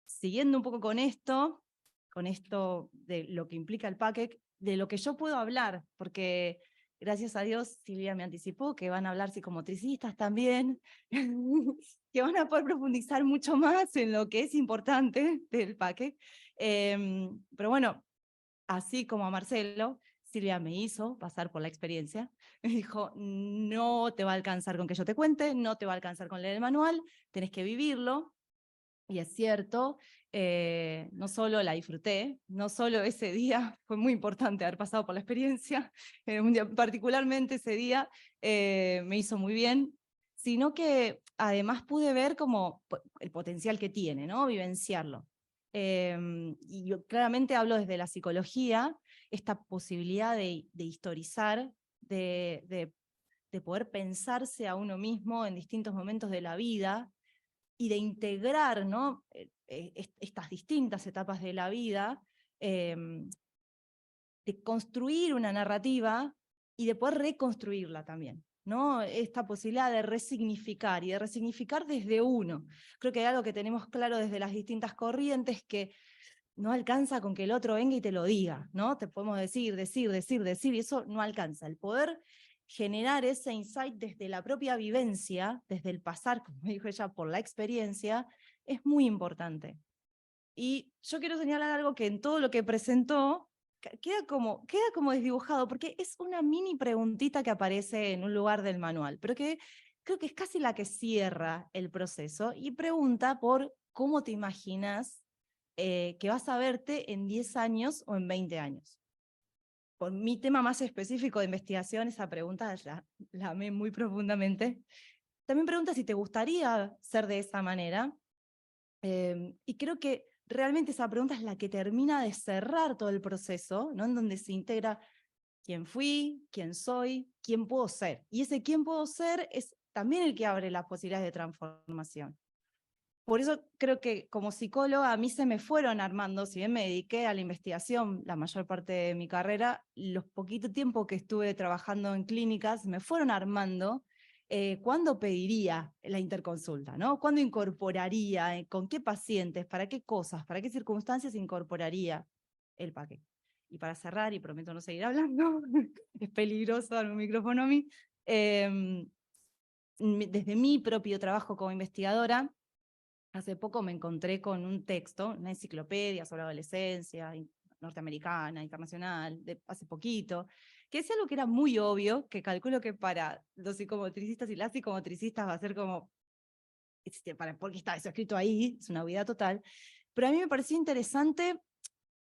Siguiendo un poco con esto de lo que implica el PACEC, de lo que yo puedo hablar, porque gracias a Dios Silvia me anticipó que van a hablar psicomotricistas también, que van a poder profundizar mucho más en lo que es importante del PACEC. Pero bueno, así como a Marcelo, Silvia me hizo pasar por la experiencia. Me dijo, no te va a alcanzar con que yo te cuente, no te va a alcanzar con leer el manual, tenés que vivirlo. Y es cierto, no solo la disfruté, no solo ese día, fue muy importante haber pasado por la experiencia, un día, particularmente ese día me hizo muy bien, sino que además pude ver como el potencial que tiene, ¿no? Vivenciarlo. Y yo claramente hablo desde la psicología, esta posibilidad de historizar, de poder pensarse a uno mismo en distintos momentos de la vida, y de integrar, ¿no? Estas distintas etapas de la vida, de construir una narrativa y de poder reconstruirla también, ¿no? Esta posibilidad de resignificar y de resignificar desde uno. Creo que hay algo que tenemos claro desde las distintas corrientes, que no alcanza con que el otro venga y te lo diga, ¿no? Te podemos decir, y eso no alcanza. El poder generar ese insight desde la propia vivencia, desde el pasar, como dijo ella, por la experiencia, es muy importante. Y yo quiero señalar algo que en todo lo que presentó queda como desdibujado, porque es una mini preguntita que aparece en un lugar del manual, pero que creo que es casi la que cierra el proceso, y pregunta por cómo te imaginas que vas a verte en 10 años o en 20 años. Por mi tema más específico de investigación, esa pregunta la amé muy profundamente. También pregunta si te gustaría ser de esa manera, y creo que realmente esa pregunta es la que termina de cerrar todo el proceso, ¿no? En donde se integra quién fui, quién soy, quién puedo ser. Y ese quién puedo ser es también el que abre las posibilidades de transformación. Por eso creo que como psicóloga a mí se me fueron armando, si bien me dediqué a la investigación la mayor parte de mi carrera, los poquito tiempo que estuve trabajando en clínicas me fueron armando cuándo pediría la interconsulta, ¿no? ¿Cuándo incorporaría, con qué pacientes, para qué cosas, para qué circunstancias incorporaría el paquete? Y para cerrar, y prometo no seguir hablando, es peligroso darme un micrófono a mí, desde mi propio trabajo como investigadora, hace poco me encontré con un texto, una enciclopedia sobre adolescencia norteamericana, internacional, de hace poquito, que decía algo que era muy obvio, que calculo que para los psicomotricistas y las psicomotricistas va a ser como, ¿por qué está eso escrito ahí? Es una obviedad total. Pero a mí me pareció interesante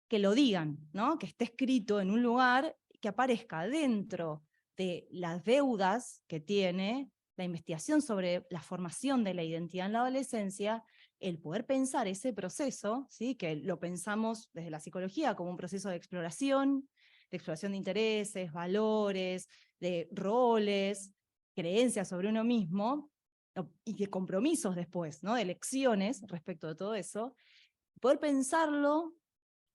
que lo digan, ¿no? Que esté escrito en un lugar, que aparezca dentro de las deudas que tiene la investigación sobre la formación de la identidad en la adolescencia, el poder pensar ese proceso, ¿sí? Que lo pensamos desde la psicología como un proceso de exploración de intereses, valores, de roles, creencias sobre uno mismo, y de compromisos después, ¿no? De elecciones respecto de todo eso, poder pensarlo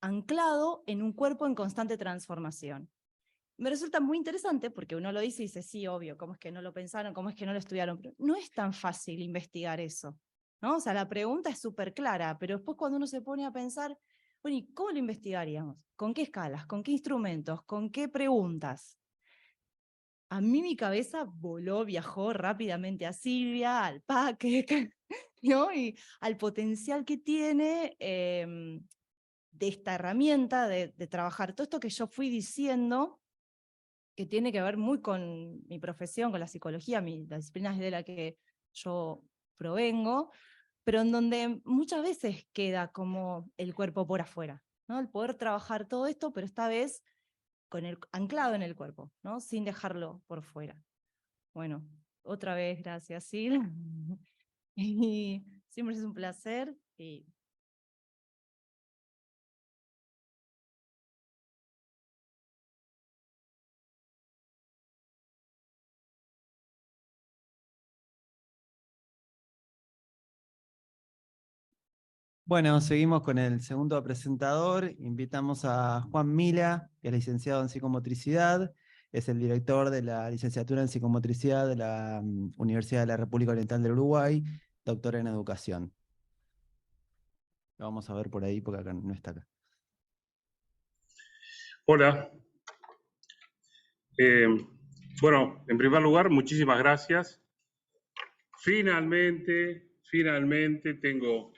anclado en un cuerpo en constante transformación. Me resulta muy interesante porque uno lo dice y dice, sí, obvio, ¿cómo es que no lo pensaron? ¿Cómo es que no lo estudiaron? Pero no es tan fácil investigar eso, ¿no? O sea, la pregunta es súper clara, pero después cuando uno se pone a pensar, bueno, ¿y cómo lo investigaríamos? ¿Con qué escalas? ¿Con qué instrumentos? ¿Con qué preguntas? A mí mi cabeza voló, viajó rápidamente a Silvia, al PAC, ¿no? Y al potencial que tiene de esta herramienta de trabajar todo esto que yo fui diciendo, que tiene que ver muy con mi profesión, con la psicología, la disciplina de la que yo provengo, pero en donde muchas veces queda como el cuerpo por afuera, ¿no? El poder trabajar todo esto, pero esta vez anclado en el cuerpo, ¿no? Sin dejarlo por fuera. Bueno, otra vez gracias, Sil. Y siempre es un placer. Y Bueno, seguimos con el segundo presentador. Invitamos a Juan Mila, que es licenciado en psicomotricidad, es el director de la licenciatura en psicomotricidad de la Universidad de la República Oriental del Uruguay, doctor en educación. Lo vamos a ver por ahí porque acá no está acá. Hola. Bueno, en primer lugar, muchísimas gracias. Finalmente tengo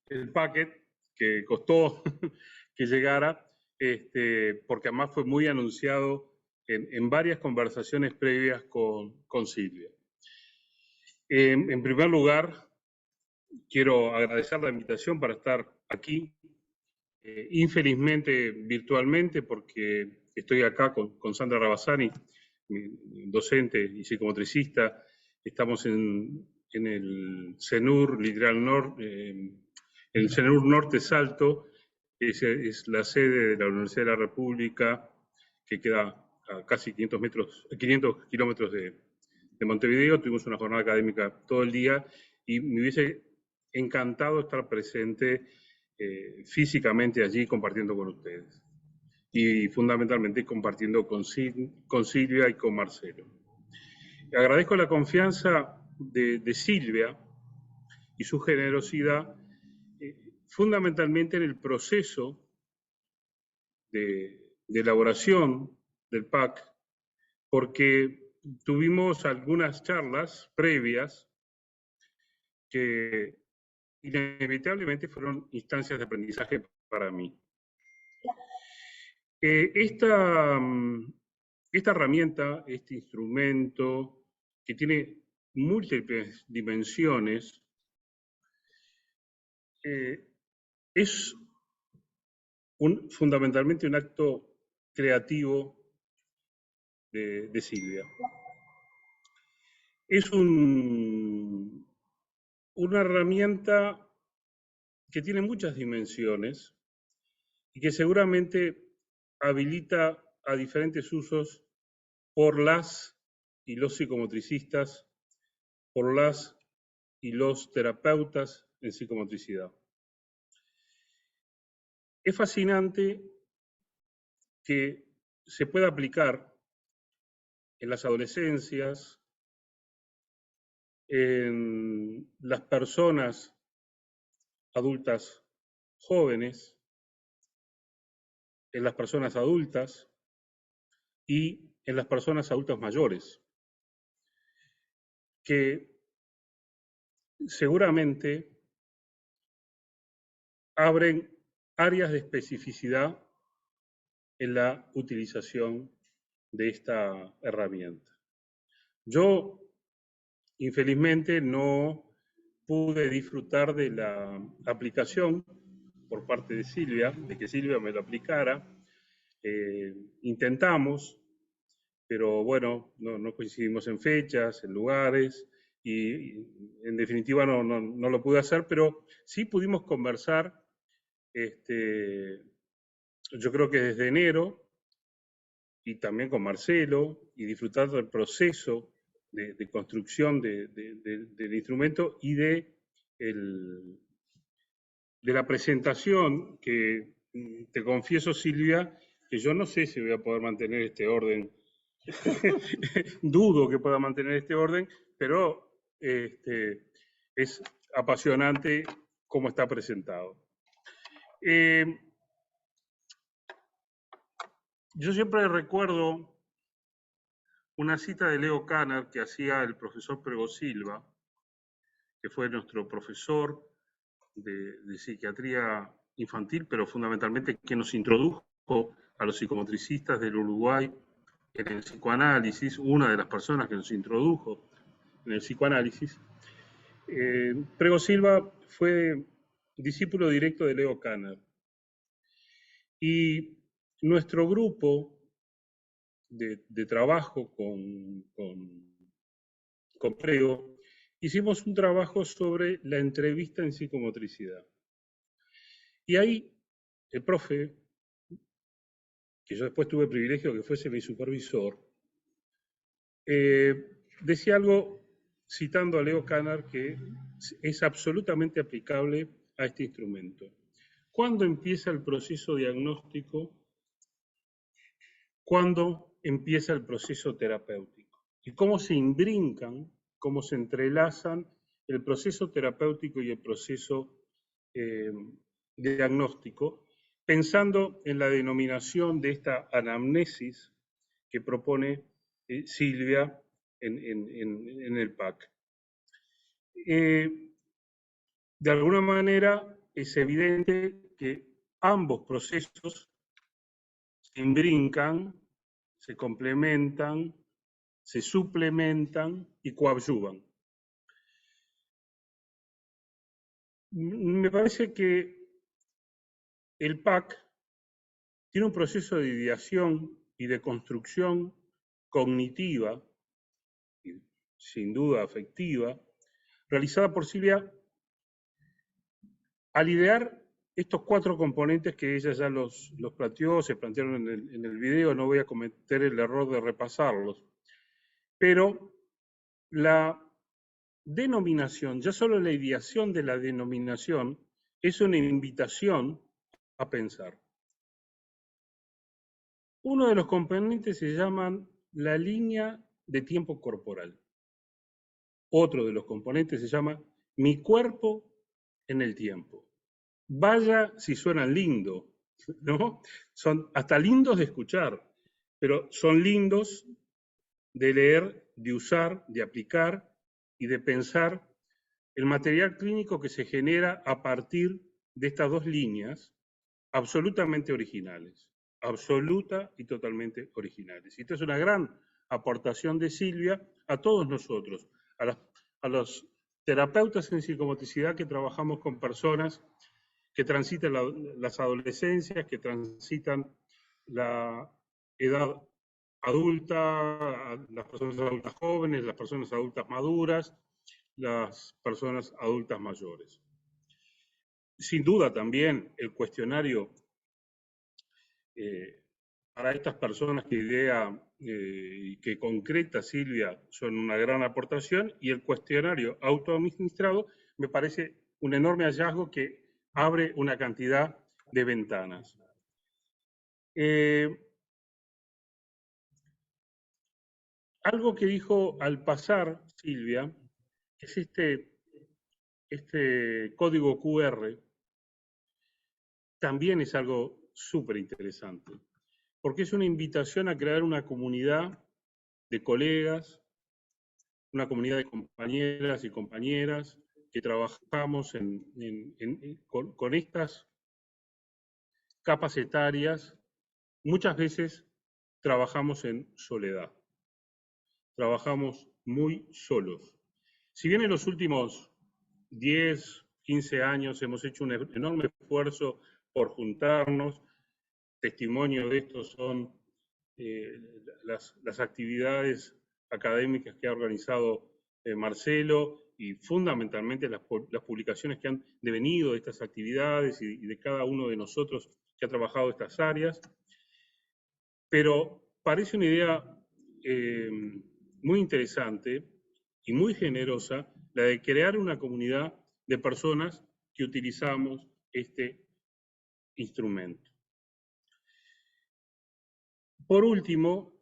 el packet que costó que llegara, porque además fue muy anunciado en varias conversaciones previas con Silvia. En primer lugar, quiero agradecer la invitación para estar aquí, infelizmente virtualmente, porque estoy acá con Sandra Rabasani, docente y psicomotricista. Estamos en el CENUR, literal el CENUR Norte Salto, es la sede de la Universidad de la República, que queda a casi 500 kilómetros de Montevideo. Tuvimos una jornada académica todo el día y me hubiese encantado estar presente físicamente allí compartiendo con ustedes. Y fundamentalmente compartiendo con Silvia y con Marcelo. Agradezco la confianza de Silvia y su generosidad, fundamentalmente en el proceso de elaboración del PAC, porque tuvimos algunas charlas previas que inevitablemente fueron instancias de aprendizaje para mí. Esta herramienta, este instrumento, que tiene múltiples dimensiones, es fundamentalmente un acto creativo de Silvia. Es una herramienta que tiene muchas dimensiones y que seguramente habilita a diferentes usos por las y los psicomotricistas, por las y los terapeutas en psicomotricidad. Es fascinante que se pueda aplicar en las adolescencias, en las personas adultas jóvenes, en las personas adultas y en las personas adultas mayores, que seguramente abren áreas de especificidad en la utilización de esta herramienta. Yo, infelizmente, no pude disfrutar de la aplicación por parte de Silvia, de que Silvia me lo aplicara. Intentamos, pero bueno, no coincidimos en fechas, en lugares, y en definitiva no lo pude hacer, pero sí pudimos conversar, yo creo que desde enero, y también con Marcelo, y disfrutar del proceso de construcción del instrumento y de la presentación, que te confieso, Silvia, que yo no sé si voy a poder mantener este orden. Dudo que pueda mantener este orden, pero es apasionante cómo está presentado. Yo siempre recuerdo una cita de Leo Kanner que hacía el profesor Prego Silva, que fue nuestro profesor de psiquiatría infantil, pero fundamentalmente que nos introdujo a los psicomotricistas del Uruguay en el psicoanálisis, una de las personas que nos introdujo en el psicoanálisis. Prego Silva fue discípulo directo de Leo Kanner. Y nuestro grupo de trabajo con Prego, hicimos un trabajo sobre la entrevista en psicomotricidad. Y ahí el profe, que yo después tuve el privilegio de que fuese mi supervisor, decía algo citando a Leo Kanner que es absolutamente aplicable a este instrumento. ¿Cuándo empieza el proceso diagnóstico? ¿Cuándo empieza el proceso terapéutico? Y cómo se imbrincan, cómo se entrelazan el proceso terapéutico y el proceso diagnóstico, pensando en la denominación de esta anamnesis que propone Silvia en el PAC. De alguna manera es evidente que ambos procesos se imbrincan, se complementan, se suplementan y coadyuvan. Me parece que el PAC tiene un proceso de ideación y de construcción cognitiva, y sin duda afectiva, realizada por Silvia al idear estos 4 componentes que ella ya los planteó, se plantearon en el video, no voy a cometer el error de repasarlos, pero la denominación, ya solo la ideación de la denominación, es una invitación a pensar. Uno de los componentes se llama la línea de tiempo corporal. Otro de los componentes se llama mi cuerpo en el tiempo. Vaya si suenan lindo, ¿no? Son hasta lindos de escuchar, pero son lindos de leer, de usar, de aplicar y de pensar el material clínico que se genera a partir de estas 2 líneas absolutamente originales, absoluta y totalmente originales. Y esta es una gran aportación de Silvia a todos nosotros, a los terapeutas en psicomotricidad que trabajamos con personas que transitan las adolescencias, que transitan la edad adulta, las personas adultas jóvenes, las personas adultas maduras, las personas adultas mayores. Sin duda también el cuestionario para estas personas que idea y que concreta Silvia son una gran aportación, y el cuestionario autoadministrado me parece un enorme hallazgo que abre una cantidad de ventanas. Algo que dijo al pasar Silvia es este código QR, también es algo súper interesante, porque es una invitación a crear una comunidad de colegas, una comunidad de compañeras y compañeras que trabajamos con estas capas etarias, muchas veces trabajamos en soledad. Trabajamos muy solos. Si bien en los últimos 10, 15 años hemos hecho un enorme esfuerzo por juntarnos, testimonio de esto son las actividades académicas que ha organizado Marcelo y fundamentalmente las publicaciones que han devenido de estas actividades y de cada uno de nosotros que ha trabajado estas áreas. Pero parece una idea muy interesante y muy generosa la de crear una comunidad de personas que utilizamos este instrumento. Por último,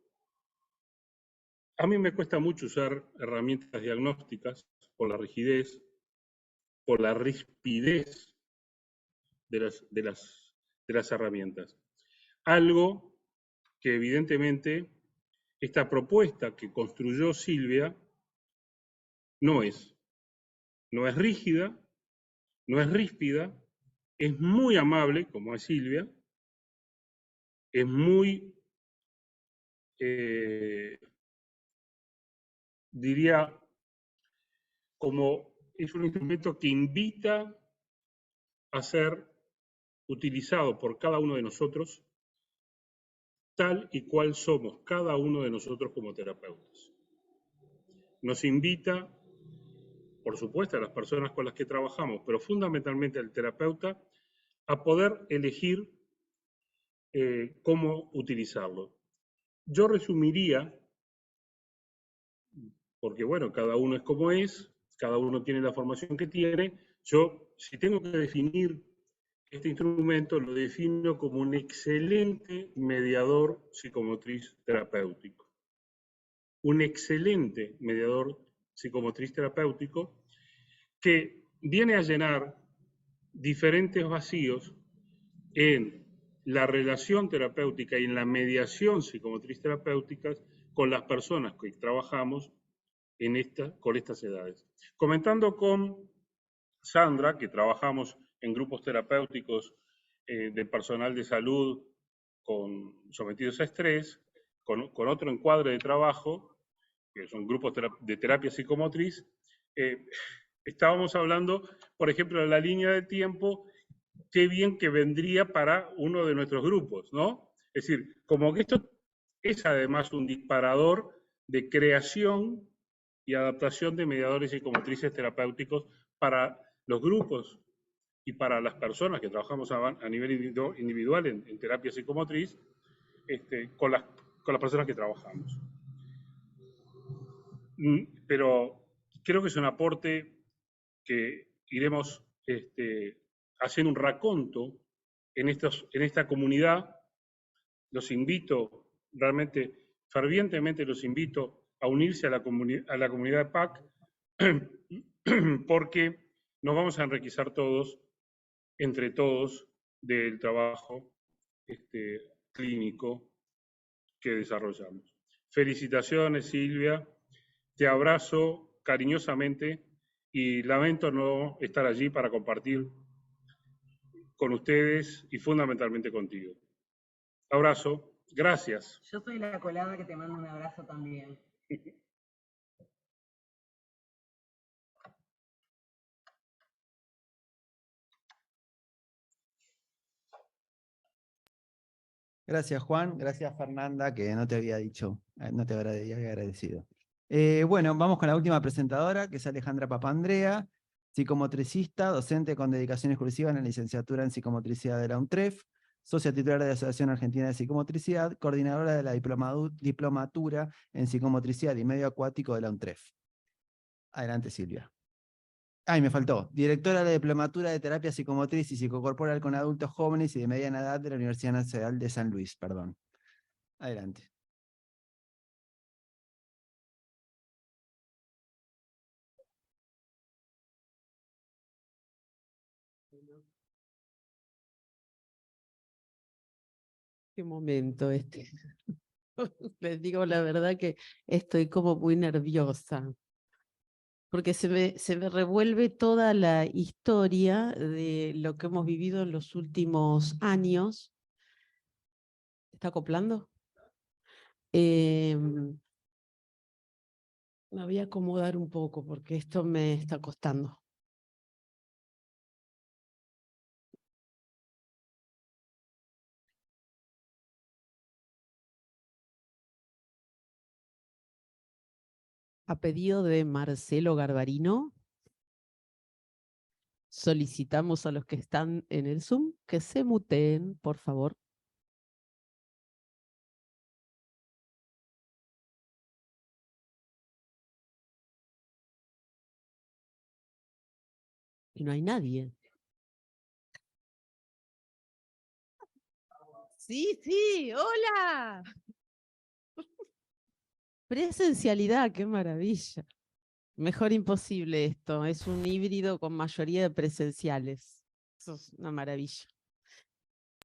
a mí me cuesta mucho usar herramientas diagnósticas por la rigidez, por la rispidez de las herramientas. Algo que evidentemente esta propuesta que construyó Silvia no es rígida, no es ríspida, es muy amable, como es Silvia, es muy, diría, como es un instrumento que invita a ser utilizado por cada uno de nosotros tal y cual somos cada uno de nosotros como terapeutas. Nos invita, por supuesto, a las personas con las que trabajamos, pero fundamentalmente al terapeuta, a poder elegir cómo utilizarlo. Yo resumiría, porque bueno, cada uno es como es, cada uno tiene la formación que tiene, yo si tengo que definir este instrumento lo defino como un excelente mediador psicomotriz terapéutico. Un excelente mediador psicomotriz terapéutico que viene a llenar diferentes vacíos en la relación terapéutica y en la mediación psicomotriz terapéutica con las personas que trabajamos con estas edades. Comentando con Sandra, que trabajamos en grupos terapéuticos de personal de salud sometidos a estrés, con otro encuadre de trabajo, que son grupos de terapia psicomotriz, estábamos hablando, por ejemplo, de la línea de tiempo, qué bien que vendría para uno de nuestros grupos, ¿no? Es decir, como que esto es además un disparador de creación y adaptación de mediadores psicomotrices terapéuticos para los grupos y para las personas que trabajamos a nivel individual en terapia psicomotriz, con las personas que trabajamos. Pero creo que es un aporte que iremos haciendo un raconto en esta comunidad. Los invito, realmente, fervientemente los invito a unirse a la comunidad de PAC, porque nos vamos a enriquecer todos, entre todos, del trabajo clínico que desarrollamos. Felicitaciones, Silvia. Te abrazo cariñosamente y lamento no estar allí para compartir con ustedes y fundamentalmente contigo. Abrazo, gracias. Yo soy la colada que te mando un abrazo también. Gracias, Juan. Gracias, Fernanda, que no te había dicho, no te había agradecido. Bueno, vamos con la última presentadora, que es Alejandra Papandrea, psicomotricista, docente con dedicación exclusiva en la licenciatura en psicomotricidad de la UNTREF, socia titular de la Asociación Argentina de Psicomotricidad, coordinadora de la diplomatura en psicomotricidad y medio acuático de la UNTREF. Adelante, Silvia. Ay, me faltó. Directora de la Diplomatura de Terapia Psicomotriz y Psicocorporal con Adultos Jóvenes y de Mediana Edad de la Universidad Nacional de San Luis. Perdón. Adelante. Qué momento este. Les digo la verdad que estoy como muy nerviosa, porque se me revuelve toda la historia de lo que hemos vivido en los últimos años. ¿Está acoplando? Me voy a acomodar un poco porque esto me está costando. A pedido de Marcelo Garbarino, solicitamos a los que están en el Zoom que se muteen, por favor. Y no hay nadie. Sí, sí, hola. Presencialidad, qué maravilla. Mejor imposible esto, es un híbrido con mayoría de presenciales. Eso es una maravilla.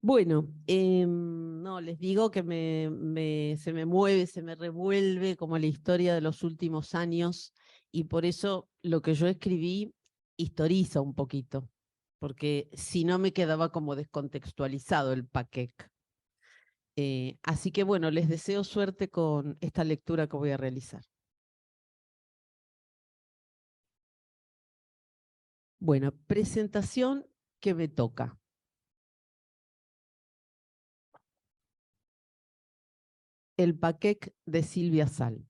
Bueno, no, les digo que se me mueve, se me revuelve como la historia de los últimos años y por eso lo que yo escribí historiza un poquito, porque si no me quedaba como descontextualizado el paquete. Así que bueno, les deseo suerte con esta lectura que voy a realizar. Bueno, presentación que me toca. El paquete de Silvia Sal.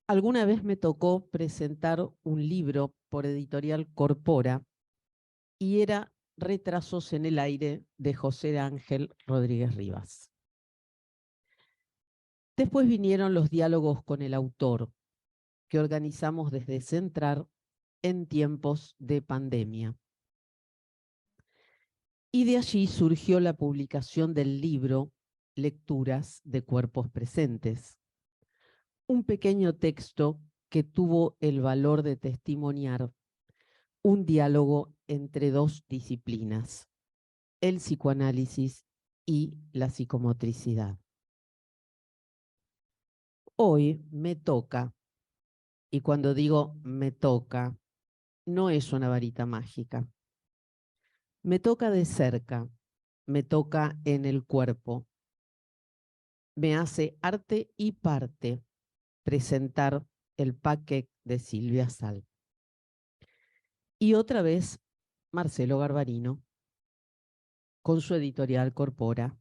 Alguna vez me tocó presentar un libro por editorial Corpora y era Retrasos en el aire de José Ángel Rodríguez Rivas. Después vinieron los diálogos con el autor que organizamos desde Centrar en tiempos de pandemia. Y de allí surgió la publicación del libro Lecturas de Cuerpos Presentes, un pequeño texto que tuvo el valor de testimoniar un diálogo entre dos disciplinas, el psicoanálisis y la psicomotricidad. Hoy me toca, y cuando digo me toca, no es una varita mágica. Me toca de cerca, me toca en el cuerpo. Me hace arte y parte presentar el paquete de Silvia Sal. Y otra vez Marcelo Garbarino con su editorial Corpora,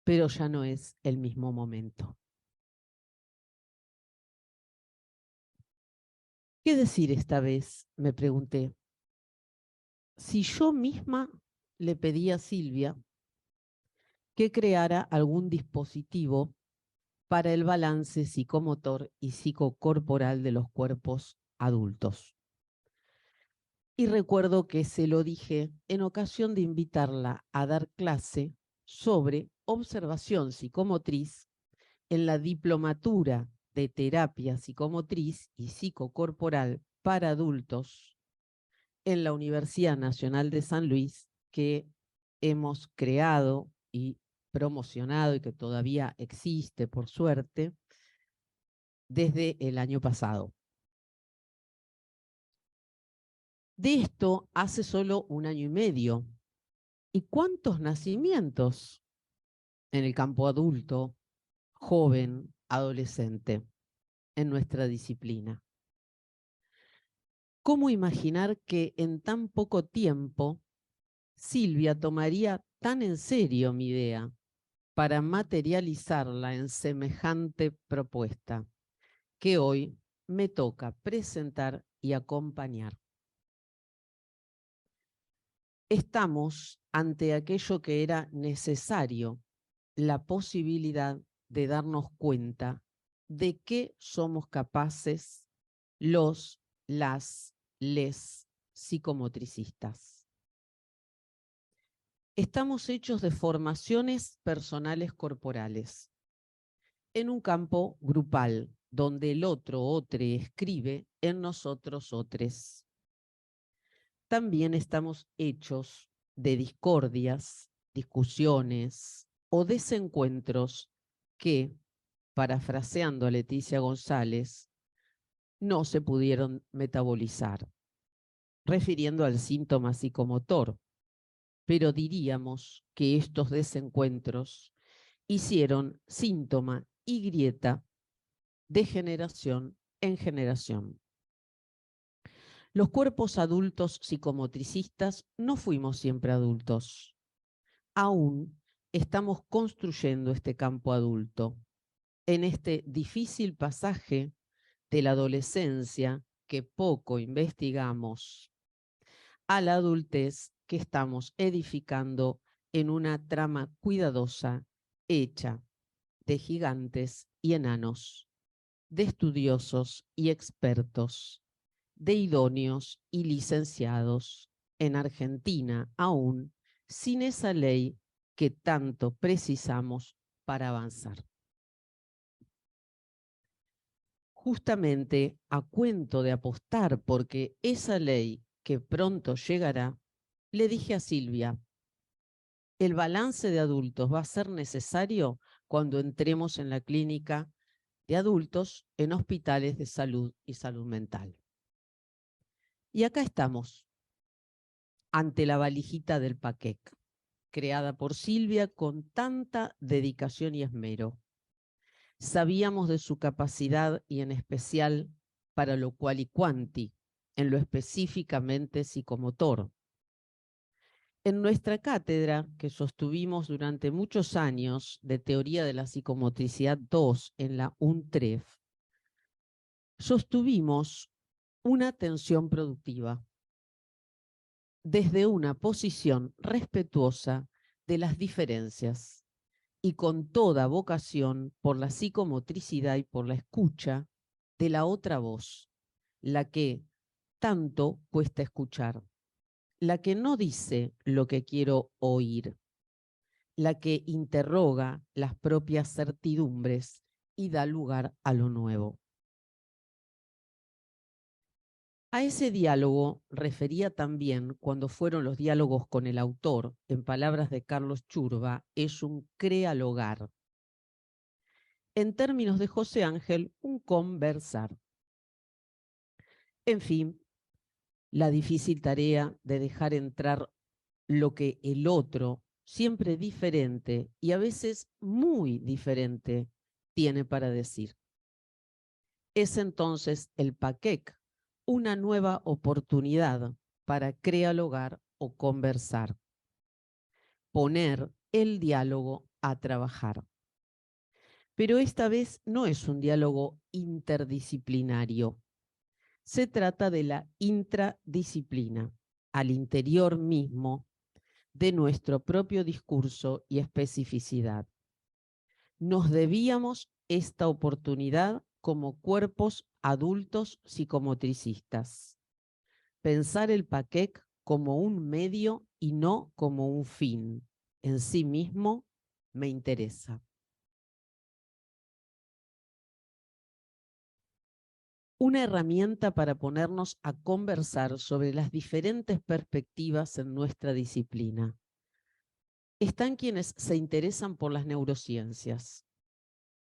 pero ya no es el mismo momento. ¿Qué decir esta vez?, me pregunté. Si yo misma le pedí a Silvia que creara algún dispositivo para el balance psicomotor y psicocorporal de los cuerpos adultos. Y recuerdo que se lo dije en ocasión de invitarla a dar clase sobre observación psicomotriz en la diplomatura de terapia psicomotriz y psicocorporal para adultos en la Universidad Nacional de San Luis, que hemos creado y promocionado y que todavía existe, por suerte, desde el año pasado. De esto hace solo 1 año y medio. ¿Y cuántos nacimientos en el campo adulto, joven, adolescente, en nuestra disciplina? ¿Cómo imaginar que en tan poco tiempo Silvia tomaría tan en serio mi idea para materializarla en semejante propuesta que hoy me toca presentar y acompañar? Estamos ante aquello que era necesario, la posibilidad de darnos cuenta de qué somos capaces les psicomotricistas. Estamos hechos de formaciones personales corporales, en un campo grupal, donde el otro, otre, escribe en nosotros, otres. También estamos hechos de discordias, discusiones o desencuentros que, parafraseando a Leticia González, no se pudieron metabolizar, refiriendo al síntoma psicomotor. Pero diríamos que estos desencuentros hicieron síntoma y grieta de generación en generación. Los cuerpos adultos psicomotricistas no fuimos siempre adultos. Aún estamos construyendo este campo adulto, en este difícil pasaje de la adolescencia que poco investigamos, a la adultez que estamos edificando en una trama cuidadosa, hecha de gigantes y enanos, de estudiosos y expertos, de idóneos y licenciados, en Argentina aún, sin esa ley que tanto precisamos para avanzar. Justamente a cuento de apostar porque esa ley que pronto llegará, le dije a Silvia, el balance de adultos va a ser necesario cuando entremos en la clínica de adultos en hospitales de salud y salud mental. Y acá estamos, ante la valijita del Paquec, creada por Silvia con tanta dedicación y esmero. Sabíamos de su capacidad y en especial para lo quali quanti, en lo específicamente psicomotor. En nuestra cátedra, que sostuvimos durante muchos años de Teoría de la Psicomotricidad 2 en la UNTREF, sostuvimos una atención productiva desde una posición respetuosa de las diferencias y con toda vocación por la psicomotricidad y por la escucha de la otra voz, la que tanto cuesta escuchar, la que no dice lo que quiero oír, la que interroga las propias certidumbres y da lugar a lo nuevo. A ese diálogo refería también cuando fueron los diálogos con el autor, en palabras de Carlos Churba, es un crealogar. En términos de José Ángel, un conversar. En fin, la difícil tarea de dejar entrar lo que el otro, siempre diferente y a veces muy diferente, tiene para decir. Es entonces el Paquec una nueva oportunidad para crealogar o conversar. Poner el diálogo a trabajar. Pero esta vez no es un diálogo interdisciplinario. Se trata de la intradisciplina, al interior mismo de nuestro propio discurso y especificidad. Nos debíamos esta oportunidad como cuerpos adultos psicomotricistas. Pensar el Paquec como un medio y no como un fin. En sí mismo me interesa. Una herramienta para ponernos a conversar sobre las diferentes perspectivas en nuestra disciplina. Están quienes se interesan por las neurociencias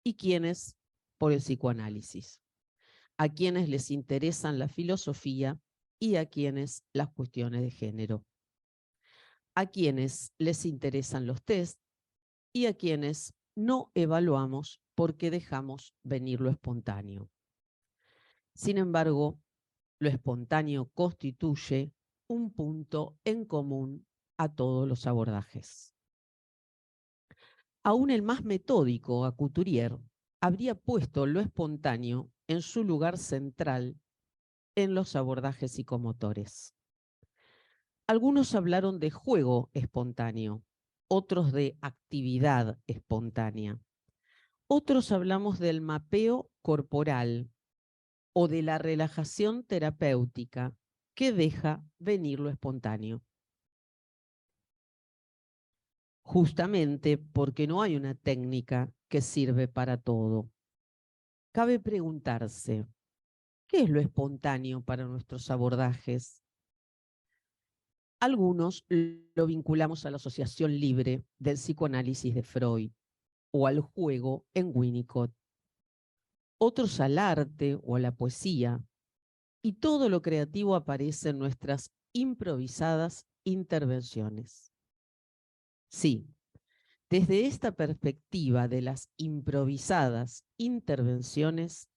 y quienes por el psicoanálisis, a quienes les interesan la filosofía y a quienes las cuestiones de género, a quienes les interesan los test y a quienes no evaluamos porque dejamos venir lo espontáneo. Sin embargo, lo espontáneo constituye un punto en común a todos los abordajes. Aún el más metódico, a Couturier, habría puesto lo espontáneo en su lugar central en los abordajes psicomotores. Algunos hablaron de juego espontáneo, otros de actividad espontánea. Otros hablamos del mapeo corporal o de la relajación terapéutica que deja venir lo espontáneo. Justamente porque no hay una técnica que sirve para todo. Cabe preguntarse, ¿qué es lo espontáneo para nuestros abordajes? Algunos lo vinculamos a la asociación libre del psicoanálisis de Freud o al juego en Winnicott. Otros al arte o a la poesía. Y todo lo creativo aparece en nuestras improvisadas intervenciones. Sí, Desde esta perspectiva de las improvisadas intervenciones,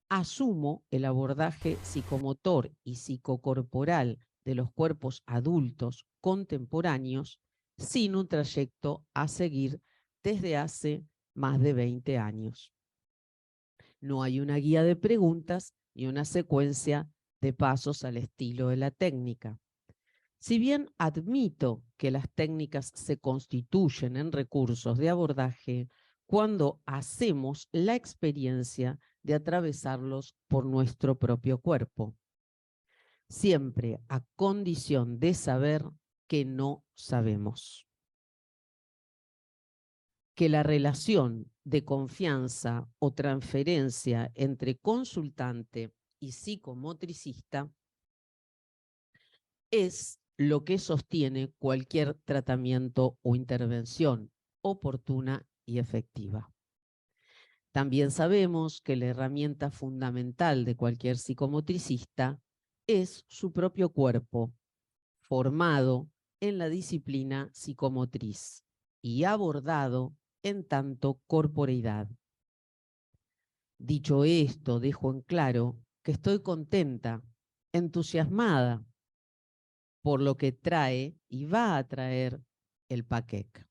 asumo el abordaje psicomotor y psicocorporal de los cuerpos adultos contemporáneos sin un trayecto a seguir desde hace más de 20 años. No hay una guía de preguntas ni una secuencia de pasos al estilo de la técnica. Si bien admito que las técnicas se constituyen en recursos de abordaje cuando hacemos la experiencia de atravesarlos por nuestro propio cuerpo, siempre a condición de saber que no sabemos. Que la relación de confianza o transferencia entre consultante y psicomotricista es lo que sostiene cualquier tratamiento o intervención oportuna y efectiva. También sabemos que la herramienta fundamental de cualquier psicomotricista es su propio cuerpo, formado en la disciplina psicomotriz y abordado en tanto corporeidad. Dicho esto, dejo en claro que estoy contenta, entusiasmada por lo que trae y va a traer el PACEC.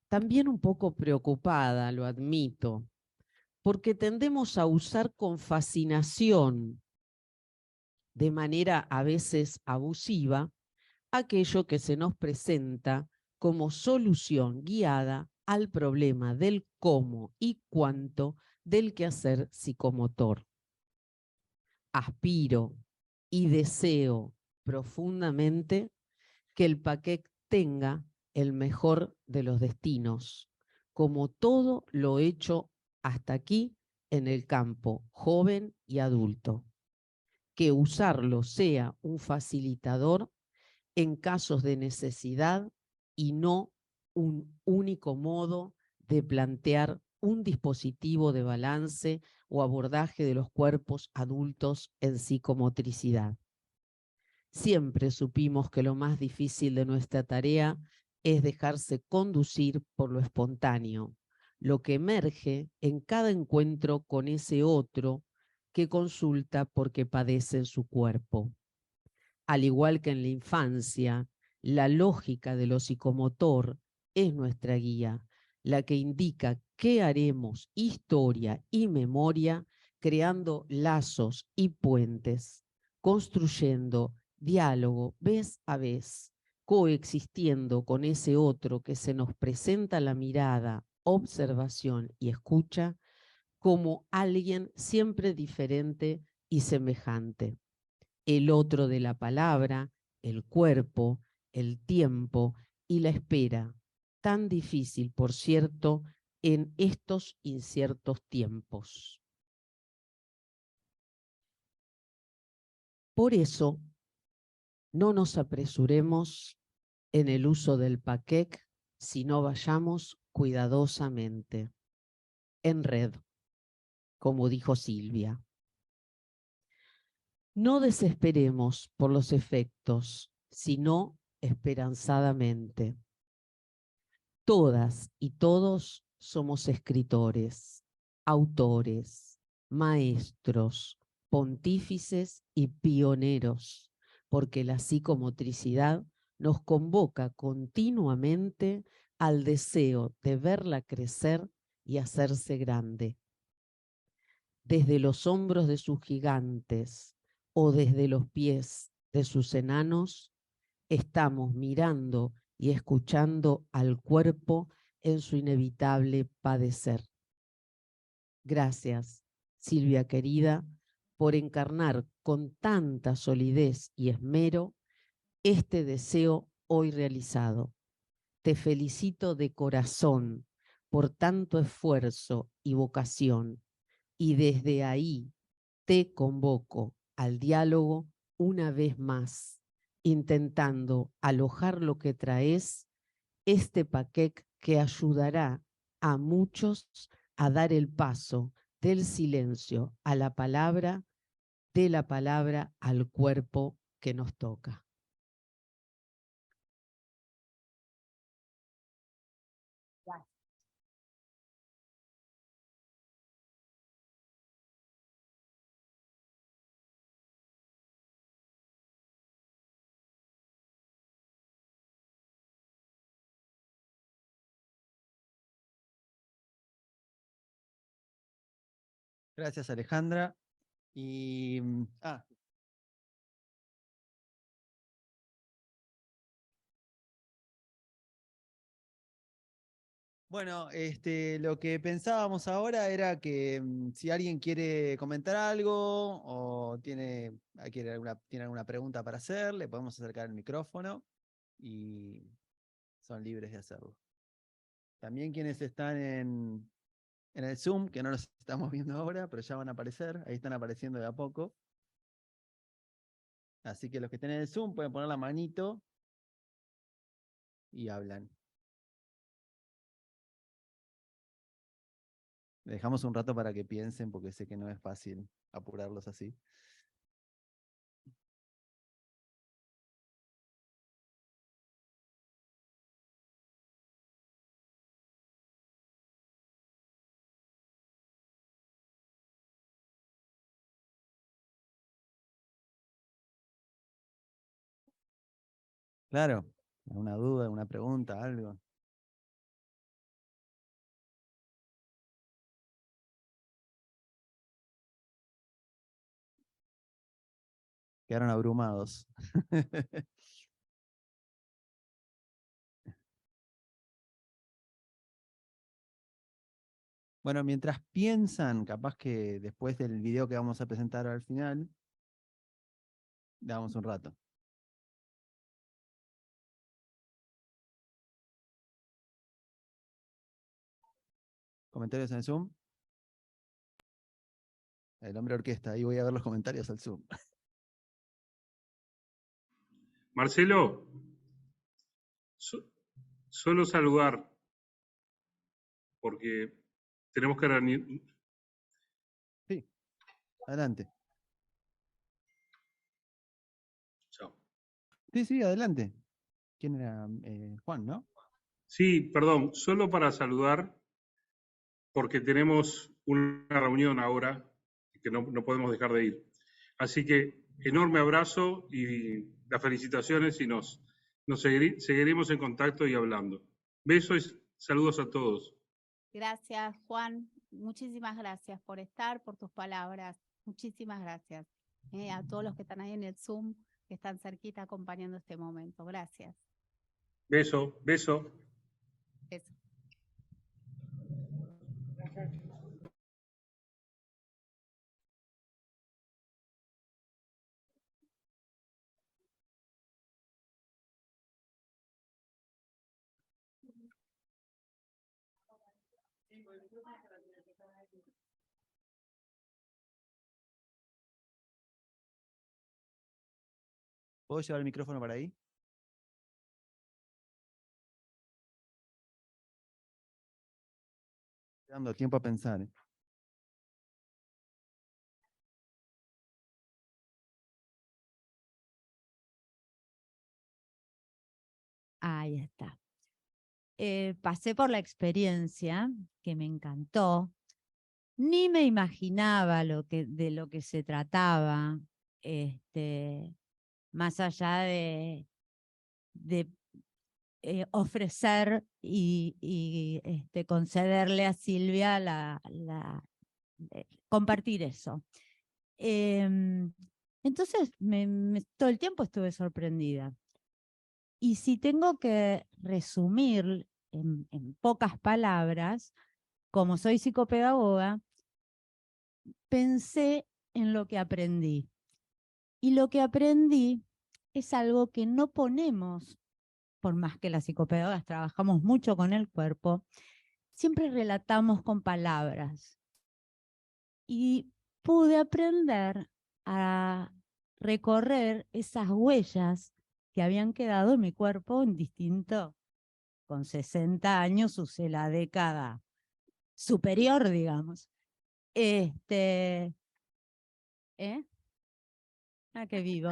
También un poco preocupada, lo admito, porque tendemos a usar con fascinación, de manera a veces abusiva, aquello que se nos presenta como solución guiada al problema del cómo y cuánto del quehacer psicomotor. Aspiro y deseo profundamente que el PACEC tenga el mejor de los destinos, como todo lo hecho hasta aquí en el campo joven y adulto. Que usarlo sea un facilitador en casos de necesidad y no un único modo de plantear un dispositivo de balance o abordaje de los cuerpos adultos en psicomotricidad. Siempre supimos que lo más difícil de nuestra tarea es dejarse conducir por lo espontáneo, lo que emerge en cada encuentro con ese otro que consulta porque padece en su cuerpo. Al igual que en la infancia, la lógica de lo psicomotor es nuestra guía, la que indica qué haremos, historia y memoria, creando lazos y puentes, construyendo diálogo vez a vez, coexistiendo con ese otro que se nos presenta la mirada, observación y escucha como alguien siempre diferente y semejante. El otro de la palabra, el cuerpo, el tiempo y la espera, tan difícil, por cierto, en estos inciertos tiempos. Por eso, no nos apresuremos en el uso del PACEC, sino vayamos cuidadosamente, en red, como dijo Silvia. No desesperemos por los efectos, sino esperanzadamente. Todas y todos somos escritores, autores, maestros, pontífices y pioneros, porque la psicomotricidad nos convoca continuamente al deseo de verla crecer y hacerse grande. Desde los hombros de sus gigantes o desde los pies de sus enanos, estamos mirando y escuchando al cuerpo en su inevitable padecer. Gracias, Silvia querida, por encarnar con tanta solidez y esmero este deseo hoy realizado. Te felicito de corazón por tanto esfuerzo y vocación, y desde ahí te convoco al diálogo una vez más, intentando alojar lo que traes, este PACEC que ayudará a muchos a dar el paso del silencio a la palabra, de la palabra al cuerpo que nos toca. Gracias, Alejandra. Y, bueno, lo que pensábamos ahora era que si alguien quiere comentar algo o tiene alguna pregunta para hacer, le podemos acercar el micrófono y son libres de hacerlo. También quienes están en el Zoom, que no los estamos viendo ahora, pero ya van a aparecer, ahí están apareciendo de a poco. Así que los que estén en el Zoom pueden poner la manito y hablan. Le dejamos un rato para que piensen, porque sé que no es fácil apurarlos así. Claro, ¿alguna duda, alguna pregunta, algo? Quedaron abrumados. Bueno, mientras piensan, capaz que después del video que vamos a presentar al final, le damos un rato. ¿Comentarios en el Zoom? El hombre orquesta, ahí voy a ver los comentarios al Zoom. Marcelo, solo saludar, porque tenemos que reunir. Sí, adelante. Chao. Sí, adelante. ¿Quién era? Juan, ¿no? Sí, perdón, solo para saludar, porque tenemos una reunión ahora que no podemos dejar de ir. Así que enorme abrazo y las felicitaciones y nos seguiremos en contacto y hablando. Besos y saludos a todos. Gracias, Juan. Muchísimas gracias por estar, por tus palabras. Muchísimas gracias. A todos los que están ahí en el Zoom, que están cerquita acompañando este momento. Gracias. Beso. Eso. ¿Puedo llevar el micrófono para ahí? Dando tiempo a pensar. Ahí está. Pasé por la experiencia que me encantó. Ni me imaginaba de lo que se trataba, más allá de ofrecer y concederle a Silvia compartir eso. Entonces, todo el tiempo estuve sorprendida. Y si tengo que resumir en pocas palabras, como soy psicopedagoga, pensé en lo que aprendí. Y lo que aprendí es algo que no ponemos, por más que las psicopedagogas trabajamos mucho con el cuerpo, siempre relatamos con palabras. Y pude aprender a recorrer esas huellas que habían quedado en mi cuerpo en distinto. Con 60 años usé la década superior, digamos. Que vivo.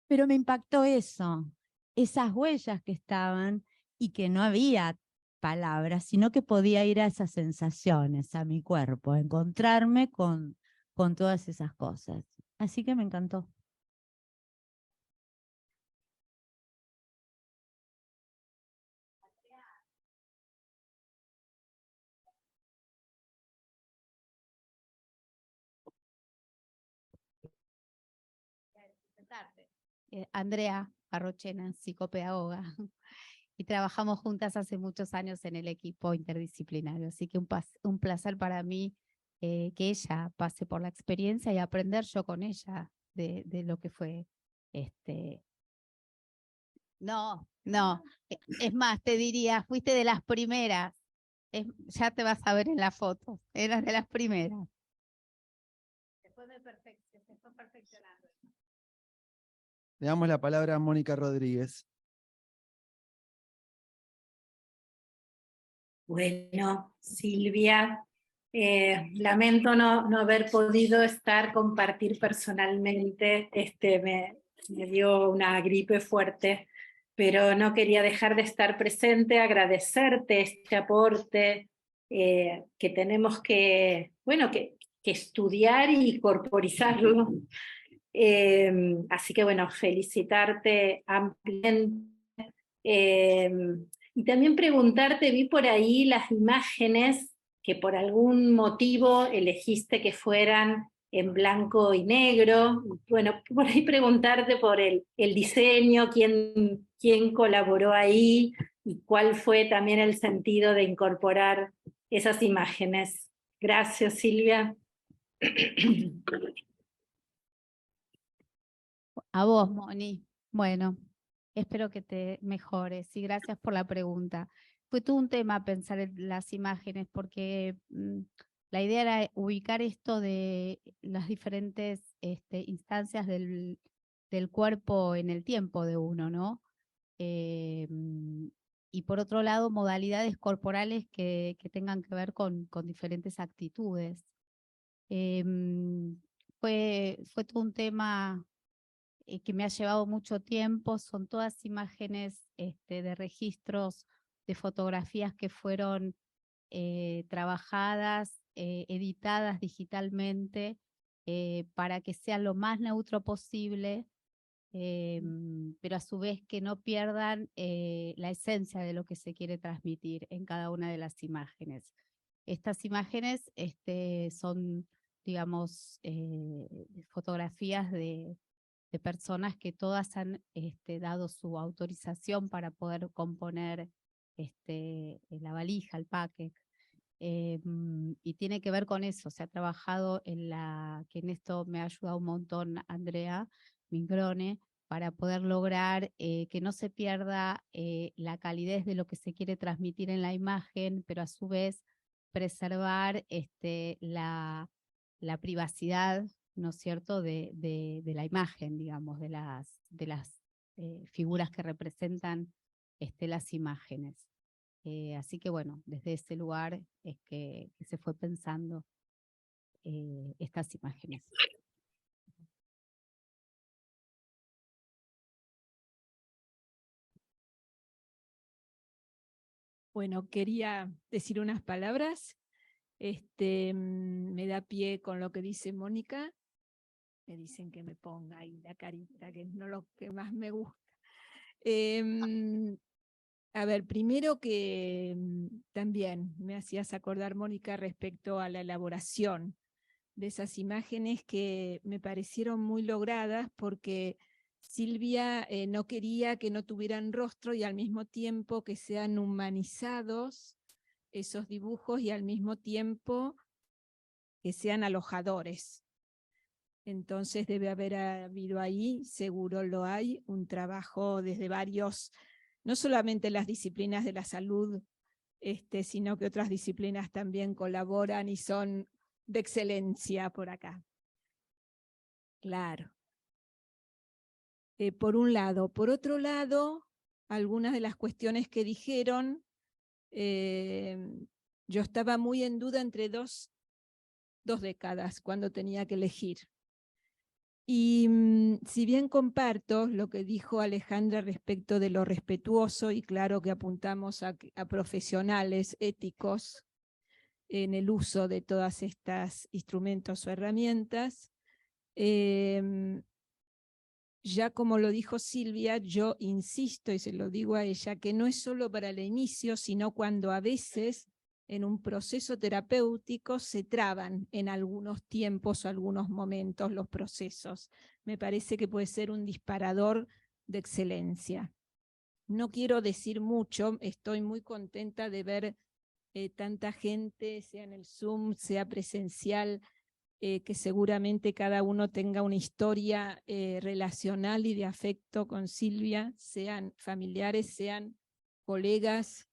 Pero me impactó eso, esas huellas que estaban y que no había palabras, sino que podía ir a esas sensaciones, a mi cuerpo, a encontrarme con todas esas cosas. Así que me encantó. Andrea Arrochena, psicopedagoga, y trabajamos juntas hace muchos años en el equipo interdisciplinario, así que un placer para mí que ella pase por la experiencia y aprender yo con ella de lo que fue. No, es más, te diría, fuiste de las primeras, ya te vas a ver en la foto, eras de las primeras. Después se fue perfeccionando. Le damos la palabra a Mónica Rodríguez. Bueno, Silvia, lamento no haber podido compartir personalmente, me dio una gripe fuerte, pero no quería dejar de estar presente, agradecerte este aporte que tenemos que estudiar y corporizarlo. Así que bueno, felicitarte ampliamente. Y también preguntarte, vi por ahí las imágenes que por algún motivo elegiste que fueran en blanco y negro. Bueno, por ahí preguntarte por el diseño, quién colaboró ahí y cuál fue también el sentido de incorporar esas imágenes. Gracias, Silvia. A vos, Moni. Bueno, espero que te mejores y gracias por la pregunta. Fue todo un tema pensar en las imágenes porque la idea era ubicar esto de las diferentes instancias del cuerpo en el tiempo de uno, ¿no? Y por otro lado, modalidades corporales que tengan que ver con diferentes actitudes. Fue todo un tema que me ha llevado mucho tiempo, son todas imágenes de registros de fotografías que fueron trabajadas, editadas digitalmente para que sea lo más neutro posible, pero a su vez que no pierdan la esencia de lo que se quiere transmitir en cada una de las imágenes. Estas imágenes son, digamos, fotografías de personas que todas han dado su autorización para poder componer la valija, el paquete. Y tiene que ver con eso, se ha trabajado que en esto me ha ayudado un montón Andrea Mingrone, para poder lograr que no se pierda la calidez de lo que se quiere transmitir en la imagen, pero a su vez preservar la privacidad, ¿no es cierto?, de la imagen, digamos, de las figuras que representan las imágenes. Así que bueno, desde ese lugar es que se fue pensando estas imágenes. Bueno, quería decir unas palabras. Me da pie con lo que dice Mónica. Me dicen que me ponga ahí la carita, que es no lo que más me gusta. A ver, primero que también me hacías acordar, Mónica, respecto a la elaboración de esas imágenes que me parecieron muy logradas porque Silvia no quería que no tuvieran rostro y al mismo tiempo que sean humanizados esos dibujos y al mismo tiempo que sean alojadores. Entonces debe haber habido ahí, seguro lo hay, un trabajo desde varios, no solamente las disciplinas de la salud, sino que otras disciplinas también colaboran y son de excelencia por acá. Claro. Por un lado. Por otro lado, algunas de las cuestiones que dijeron, yo estaba muy en duda entre dos décadas cuando tenía que elegir. Y si bien comparto lo que dijo Alejandra respecto de lo respetuoso, y claro que apuntamos a profesionales éticos en el uso de todas estas instrumentos o herramientas, ya como lo dijo Silvia, yo insisto y se lo digo a ella, que no es solo para el inicio, sino cuando a veces en un proceso terapéutico se traban en algunos tiempos o algunos momentos los procesos. Me parece que puede ser un disparador de excelencia. No quiero decir mucho, estoy muy contenta de ver tanta gente, sea en el Zoom, sea presencial, que seguramente cada uno tenga una historia relacional y de afecto con Silvia, sean familiares, sean colegas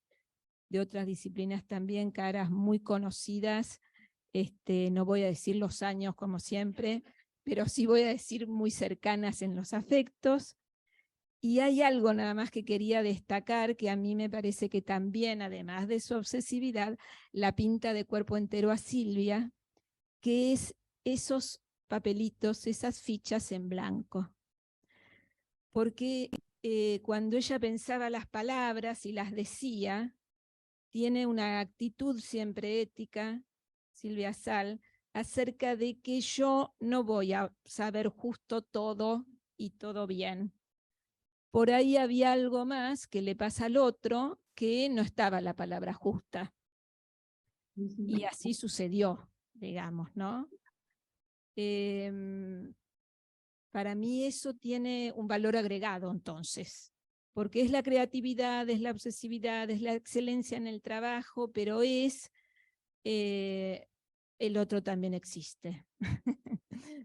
de otras disciplinas también, caras muy conocidas. No voy a decir los años como siempre, pero sí voy a decir muy cercanas en los afectos. Y hay algo nada más que quería destacar, que a mí me parece que también, además de su obsesividad, la pinta de cuerpo entero a Silvia, que es esos papelitos, esas fichas en blanco. Porque cuando ella pensaba las palabras y las decía, tiene una actitud siempre ética, Silvia Sal, acerca de que yo no voy a saber justo todo y todo bien. Por ahí había algo más que le pasa al otro, que no estaba la palabra justa. Y así sucedió, digamos, ¿no? Para mí eso tiene un valor agregado, entonces, porque es la creatividad, es la obsesividad, es la excelencia en el trabajo, pero es el otro también existe,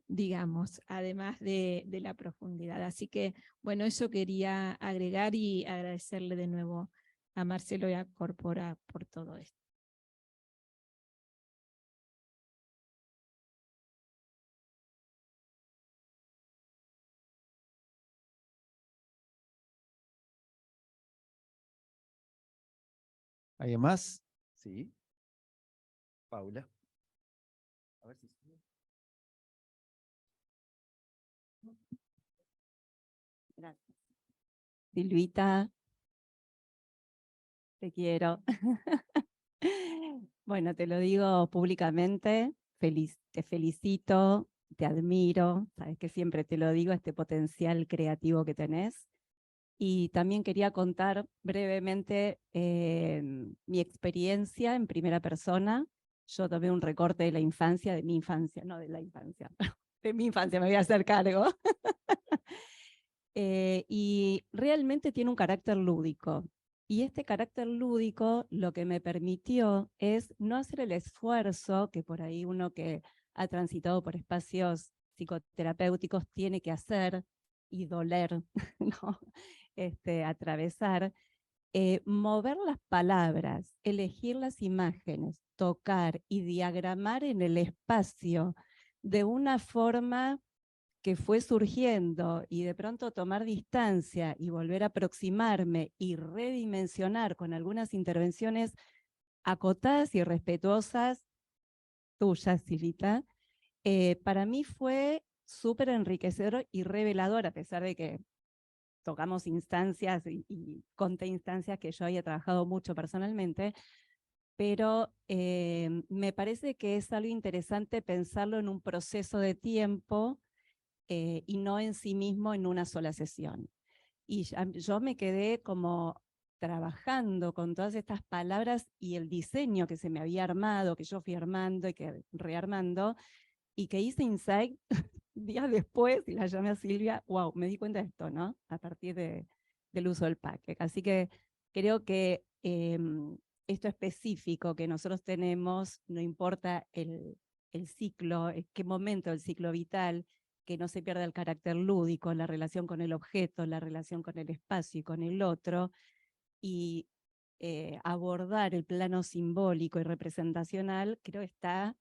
digamos, además de la profundidad. Así que, bueno, eso quería agregar y agradecerle de nuevo a Marcelo y a Corpora por todo esto. ¿Alguien más? Sí. Paula. A ver si... Gracias. Silvita, te quiero. Bueno, te lo digo públicamente, te felicito, te admiro, sabes que siempre te lo digo, este potencial creativo que tenés. Y también quería contar brevemente mi experiencia en primera persona. Yo tomé un recorte de la infancia, de mi infancia, no de la infancia, de mi infancia, me voy a hacer cargo. Y realmente tiene un carácter lúdico. Y este carácter lúdico lo que me permitió es no hacer el esfuerzo que por ahí uno que ha transitado por espacios psicoterapéuticos tiene que hacer y doler, ¿no? Atravesar, mover las palabras, elegir las imágenes, tocar y diagramar en el espacio de una forma que fue surgiendo y de pronto tomar distancia y volver a aproximarme y redimensionar con algunas intervenciones acotadas y respetuosas tuyas, Silvita, para mí fue súper enriquecedor y revelador, a pesar de que tocamos instancias y conté instancias que yo había trabajado mucho personalmente, pero me parece que es algo interesante pensarlo en un proceso de tiempo y no en sí mismo en una sola sesión. Y yo me quedé como trabajando con todas estas palabras y el diseño que se me había armado, que yo fui armando y que rearmando, y que hice Insight días después, y la llamé a Silvia, wow, me di cuenta de esto, ¿no? A partir del uso del paquete. Así que creo que esto específico que nosotros tenemos, no importa el ciclo, en qué momento del ciclo vital, que no se pierda el carácter lúdico, la relación con el objeto, la relación con el espacio y con el otro, y abordar el plano simbólico y representacional, creo que está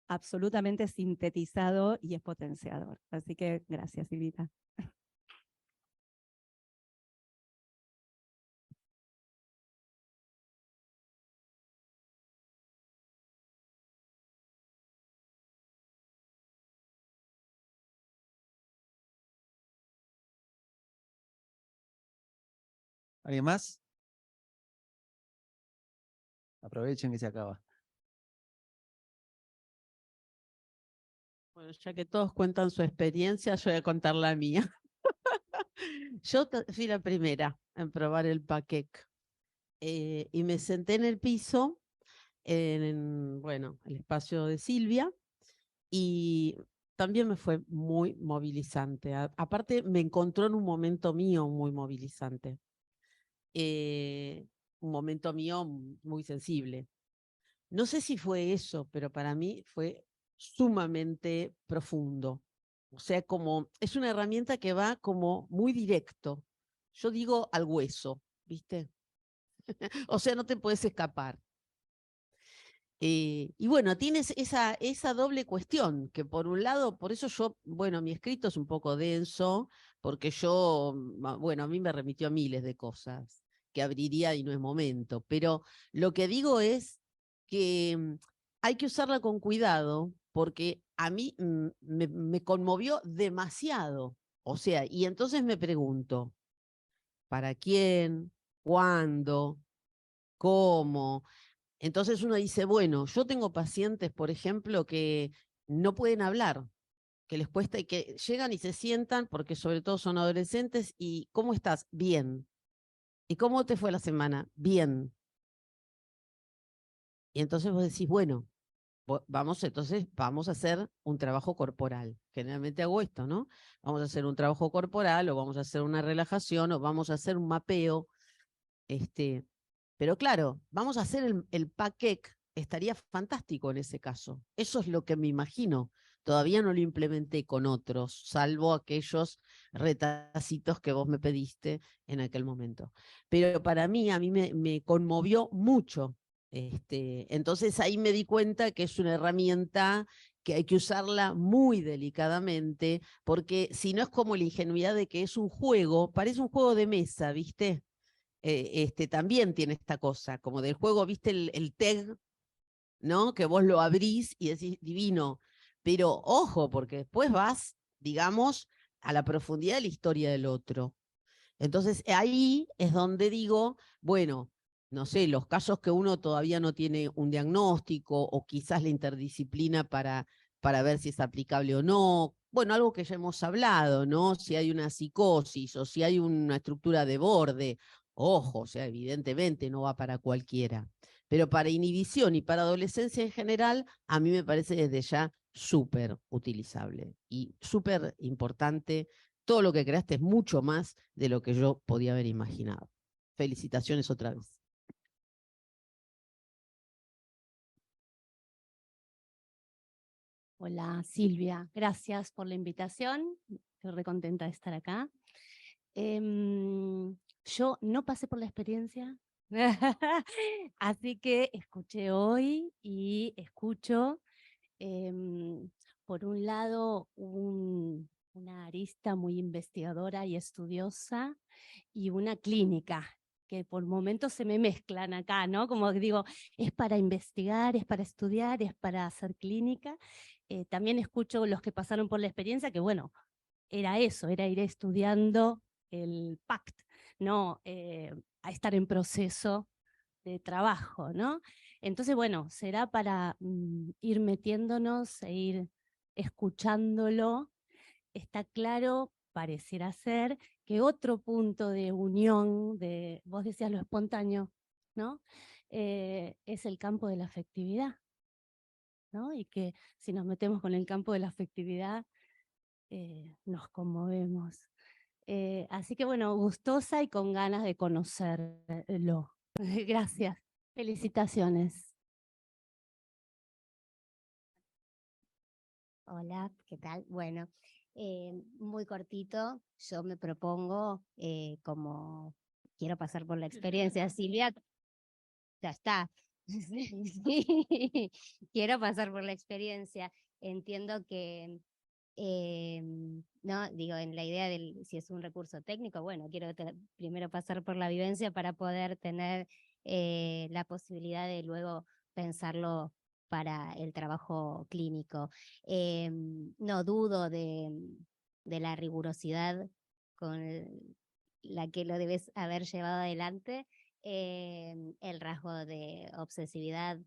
absolutamente sintetizado y es potenciador. Así que gracias, Silvita. ¿Alguien más? Aprovechen que se acaba. Bueno, ya que todos cuentan su experiencia, yo voy a contar la mía. Yo fui la primera en probar el paquete y me senté en el piso bueno, el espacio de Silvia, y también me fue muy movilizante. Aparte, me encontró en un momento mío muy movilizante. Un momento mío muy sensible. No sé si fue eso, pero para mí fue sumamente profundo. O sea, como es una herramienta que va como muy directo. Yo digo al hueso, ¿viste? O sea, no te puedes escapar. Y bueno, tienes esa doble cuestión, que por un lado, por eso yo, bueno, mi escrito es un poco denso, porque yo, bueno, a mí me remitió a miles de cosas que abriría y no es momento, pero lo que digo es que hay que usarla con cuidado, porque a mí me conmovió demasiado. O sea, y entonces me pregunto, ¿para quién? ¿Cuándo? ¿Cómo? Entonces uno dice, bueno, yo tengo pacientes, por ejemplo, que no pueden hablar, que les cuesta y que llegan y se sientan, porque sobre todo son adolescentes, y ¿cómo estás? Bien. ¿Y cómo te fue la semana? Bien. Y entonces vos decís, bueno, vamos a hacer un trabajo corporal. Generalmente hago esto, ¿no? Vamos a hacer un trabajo corporal, o vamos a hacer una relajación, o vamos a hacer un mapeo. Pero claro, vamos a hacer el PACEC, estaría fantástico en ese caso. Eso es lo que me imagino. Todavía no lo implementé con otros, salvo aquellos retacitos que vos me pediste en aquel momento. Pero para mí, a mí me conmovió mucho. Entonces ahí me di cuenta que es una herramienta que hay que usarla muy delicadamente, porque si no es como la ingenuidad de que es un juego, parece un juego de mesa, ¿viste? También tiene esta cosa, como del juego, ¿viste el TEG, ¿no? Que vos lo abrís y decís, divino. Pero ojo, porque después vas, digamos, a la profundidad de la historia del otro. Entonces ahí es donde digo, bueno, no sé, los casos que uno todavía no tiene un diagnóstico o quizás la interdisciplina para ver si es aplicable o no. Bueno, algo que ya hemos hablado, ¿no? Si hay una psicosis o si hay una estructura de borde. Ojo, o sea, evidentemente no va para cualquiera. Pero para inhibición y para adolescencia en general, a mí me parece desde ya súper utilizable y súper importante. Todo lo que creaste es mucho más de lo que yo podía haber imaginado. Felicitaciones otra vez. Hola Silvia, gracias por la invitación. Estoy recontenta de estar acá. Yo no pasé por la experiencia, así que escuché hoy y escucho, por un lado, una arista muy investigadora y estudiosa y una clínica, que por momentos se me mezclan acá, ¿no? Como que digo, es para investigar, es para estudiar, es para hacer clínica. También escucho los que pasaron por la experiencia, que bueno, era eso, era ir estudiando el PACT, ¿no? A estar en proceso de trabajo, ¿no? Entonces, bueno, será para ir metiéndonos e ir escuchándolo. Está claro, pareciera ser, que otro punto de unión, vos decías lo espontáneo, ¿no? Es el campo de la afectividad, ¿no? Y que si nos metemos con el campo de la afectividad, nos conmovemos. Así que bueno, gustosa y con ganas de conocerlo. Gracias. Felicitaciones. Hola, ¿qué tal? Bueno, muy cortito, yo me propongo, como quiero pasar por la experiencia, Silvia, ya está. Sí, quiero pasar por la experiencia. Entiendo que, no, digo, en la idea de si es un recurso técnico, bueno, quiero primero pasar por la vivencia para poder tener la posibilidad de luego pensarlo para el trabajo clínico. No dudo de la rigurosidad con la que lo debes haber llevado adelante. El rasgo de obsesividad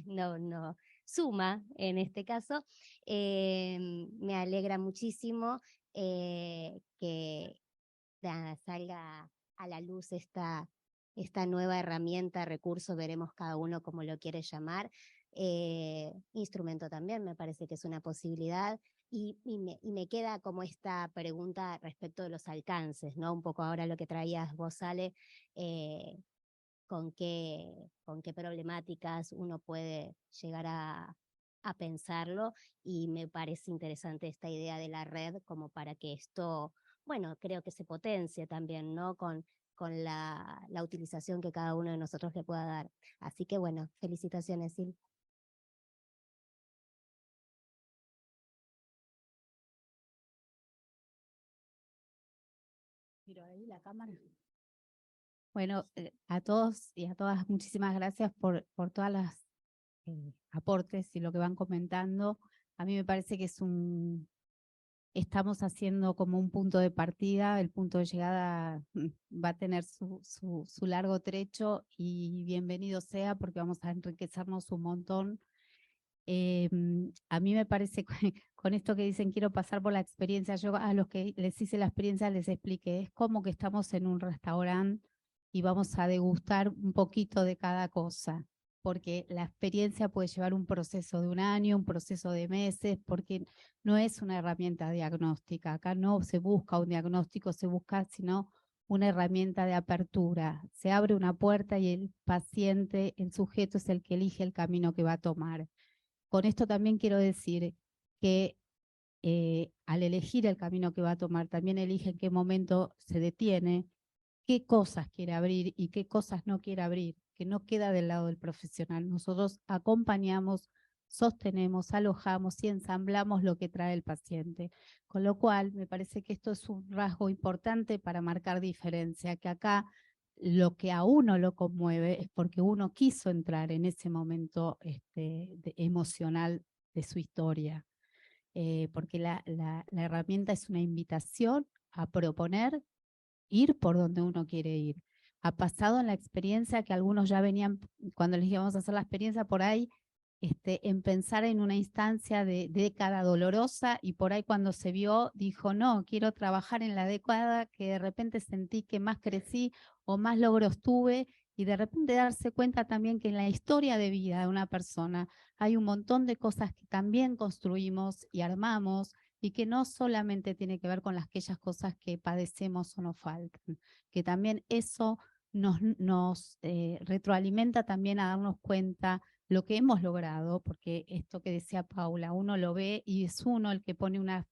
no suma en este caso. Me alegra muchísimo que salga a la luz esta esta nueva herramienta, recurso, veremos cada uno cómo lo quiere llamar. Instrumento también me parece que es una posibilidad. Y me queda como esta pregunta respecto de los alcances, ¿no? Un poco ahora lo que traías vos, Ale, con qué problemáticas uno puede llegar a pensarlo, y me parece interesante esta idea de la red como para que esto, bueno, creo que se potencie también, ¿no? Con la utilización que cada uno de nosotros le pueda dar. Así que bueno, felicitaciones, Sil. Miro ahí la cámara. Bueno, a todos y a todas, muchísimas gracias por todas las aportes y lo que van comentando. A mí me parece que estamos haciendo como un punto de partida. El punto de llegada va a tener su largo trecho, y bienvenido sea, porque vamos a enriquecernos un montón. A mí me parece, con esto que dicen, quiero pasar por la experiencia, yo a los que les hice la experiencia les expliqué, es como que estamos en un restaurante y vamos a degustar un poquito de cada cosa, porque la experiencia puede llevar un proceso de un año, un proceso de meses, porque no es una herramienta diagnóstica. Acá no se busca un diagnóstico, se busca sino una herramienta de apertura. Se abre una puerta y el paciente, el sujeto, es el que elige el camino que va a tomar. Con esto también quiero decir que al elegir el camino que va a tomar, también elige en qué momento se detiene, qué cosas quiere abrir y qué cosas no quiere abrir, que no queda del lado del profesional. Nosotros acompañamos, sostenemos, alojamos y ensamblamos lo que trae el paciente. Con lo cual, me parece que esto es un rasgo importante para marcar diferencia, que acá lo que a uno lo conmueve es porque uno quiso entrar en ese momento emocional de su historia. Porque la herramienta es una invitación a proponer, ir por donde uno quiere ir. Ha pasado en la experiencia que algunos ya venían, cuando les íbamos a hacer la experiencia por ahí, en pensar en una instancia de década dolorosa, y por ahí cuando se vio dijo, no, quiero trabajar en la década que de repente sentí que más crecí o más logros tuve, y de repente darse cuenta también que en la historia de vida de una persona hay un montón de cosas que también construimos y armamos, y que no solamente tiene que ver con aquellas cosas que padecemos o nos faltan, que también eso nos retroalimenta también a darnos cuenta lo que hemos logrado, porque esto que decía Paula, uno lo ve y es uno el que pone una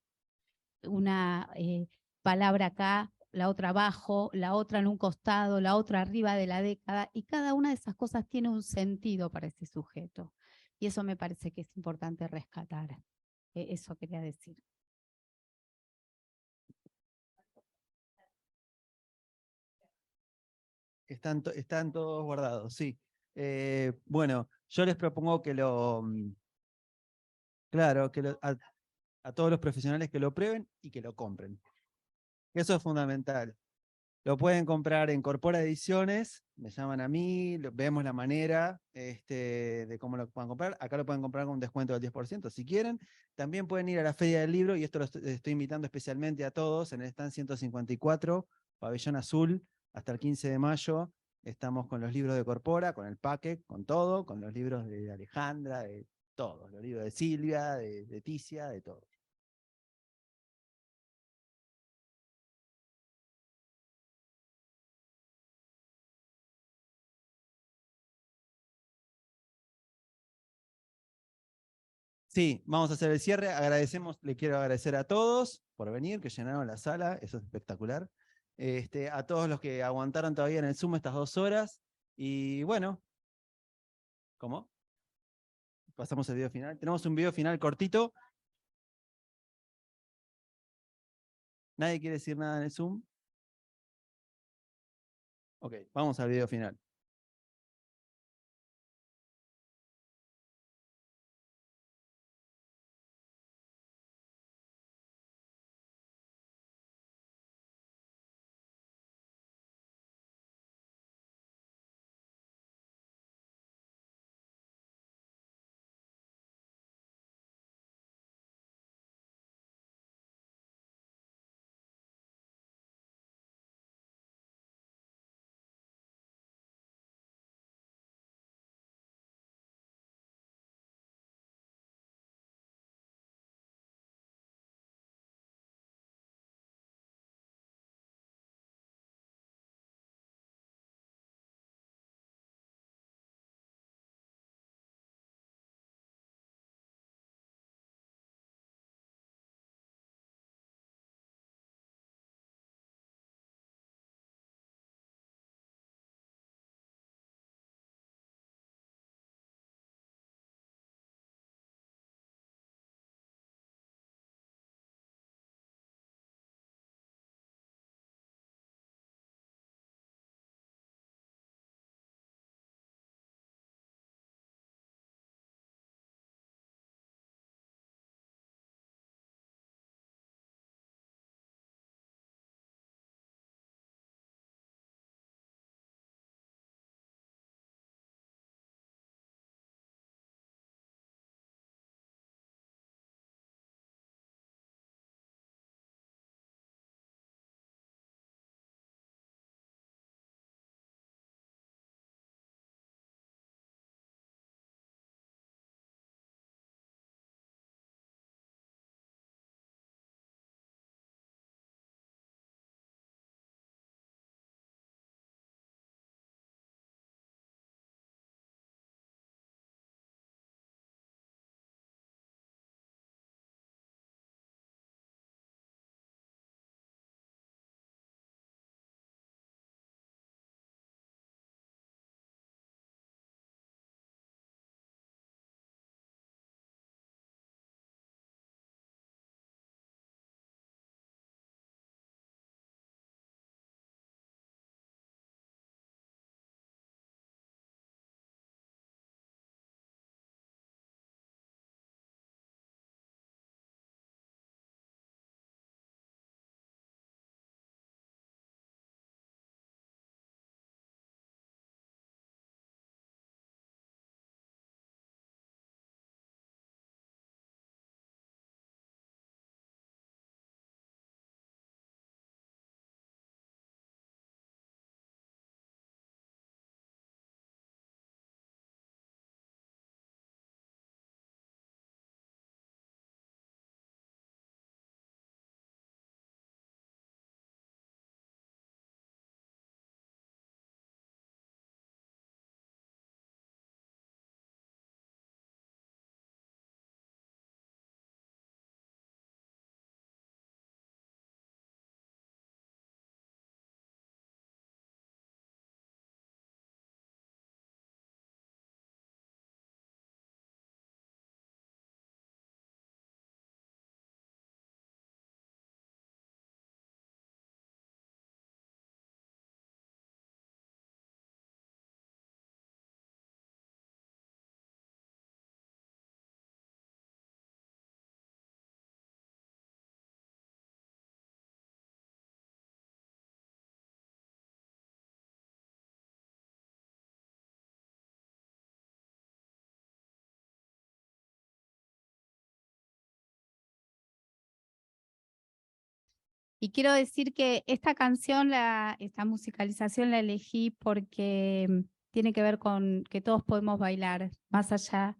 palabra acá, la otra abajo, la otra en un costado, la otra arriba de la década, y cada una de esas cosas tiene un sentido para ese sujeto. Y eso me parece que es importante rescatar. Eso quería decir. Están todos guardados, sí. Bueno, yo les propongo que claro, a todos los profesionales que lo prueben y que lo compren. Eso es fundamental. Lo pueden comprar en Corpora Ediciones, me llaman a mí, vemos la manera de cómo lo pueden comprar. Acá lo pueden comprar con un descuento del 10% si quieren. También pueden ir a la Feria del Libro, y esto lo estoy invitando especialmente a todos, en el stand 154, Pabellón Azul, hasta el 15 de mayo. Estamos con los libros de Corpora, con el paquete, con todo, con los libros de Alejandra, de todos, los libros de Silvia, de Ticia, de todo. Sí, vamos a hacer el cierre. Le quiero agradecer a todos por venir, que llenaron la sala, eso es espectacular. A todos los que aguantaron todavía en el Zoom estas 2 horas. Y bueno, ¿cómo? Pasamos al video final. Tenemos un video final cortito. ¿Nadie quiere decir nada en el Zoom? Ok, vamos al video final. Y quiero decir que esta canción, esta musicalización la elegí porque tiene que ver con que todos podemos bailar, más allá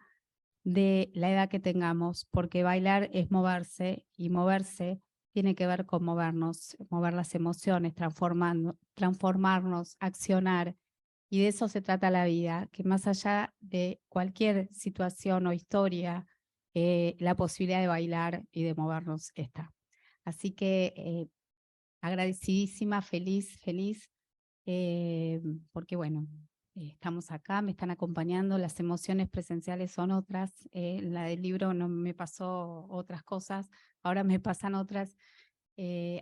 de la edad que tengamos, porque bailar es moverse, y moverse tiene que ver con movernos, mover las emociones, transformarnos, accionar. Y de eso se trata la vida, que más allá de cualquier situación o historia, la posibilidad de bailar y de movernos está. Así que agradecidísima, feliz, porque bueno, estamos acá, me están acompañando, las emociones presenciales son otras, la del libro no me pasó otras cosas, ahora me pasan otras,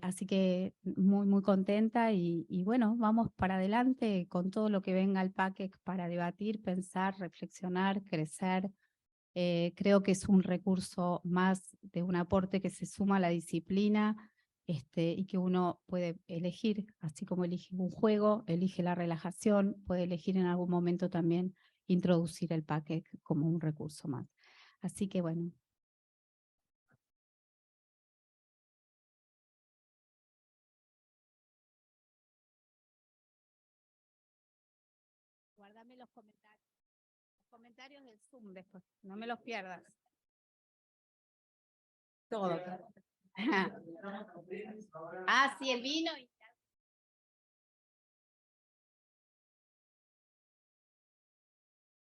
así que muy contenta y bueno, vamos para adelante con todo lo que venga al PACEC para debatir, pensar, reflexionar, crecer. Creo que es un recurso más de un aporte que se suma a la disciplina, y que uno puede elegir, así como elige un juego, elige la relajación, puede elegir en algún momento también introducir el PACEC como un recurso más. Así que bueno. Guárdame los comentarios del Zoom después, no me los pierdas. Todo. Ah, sí, el vino.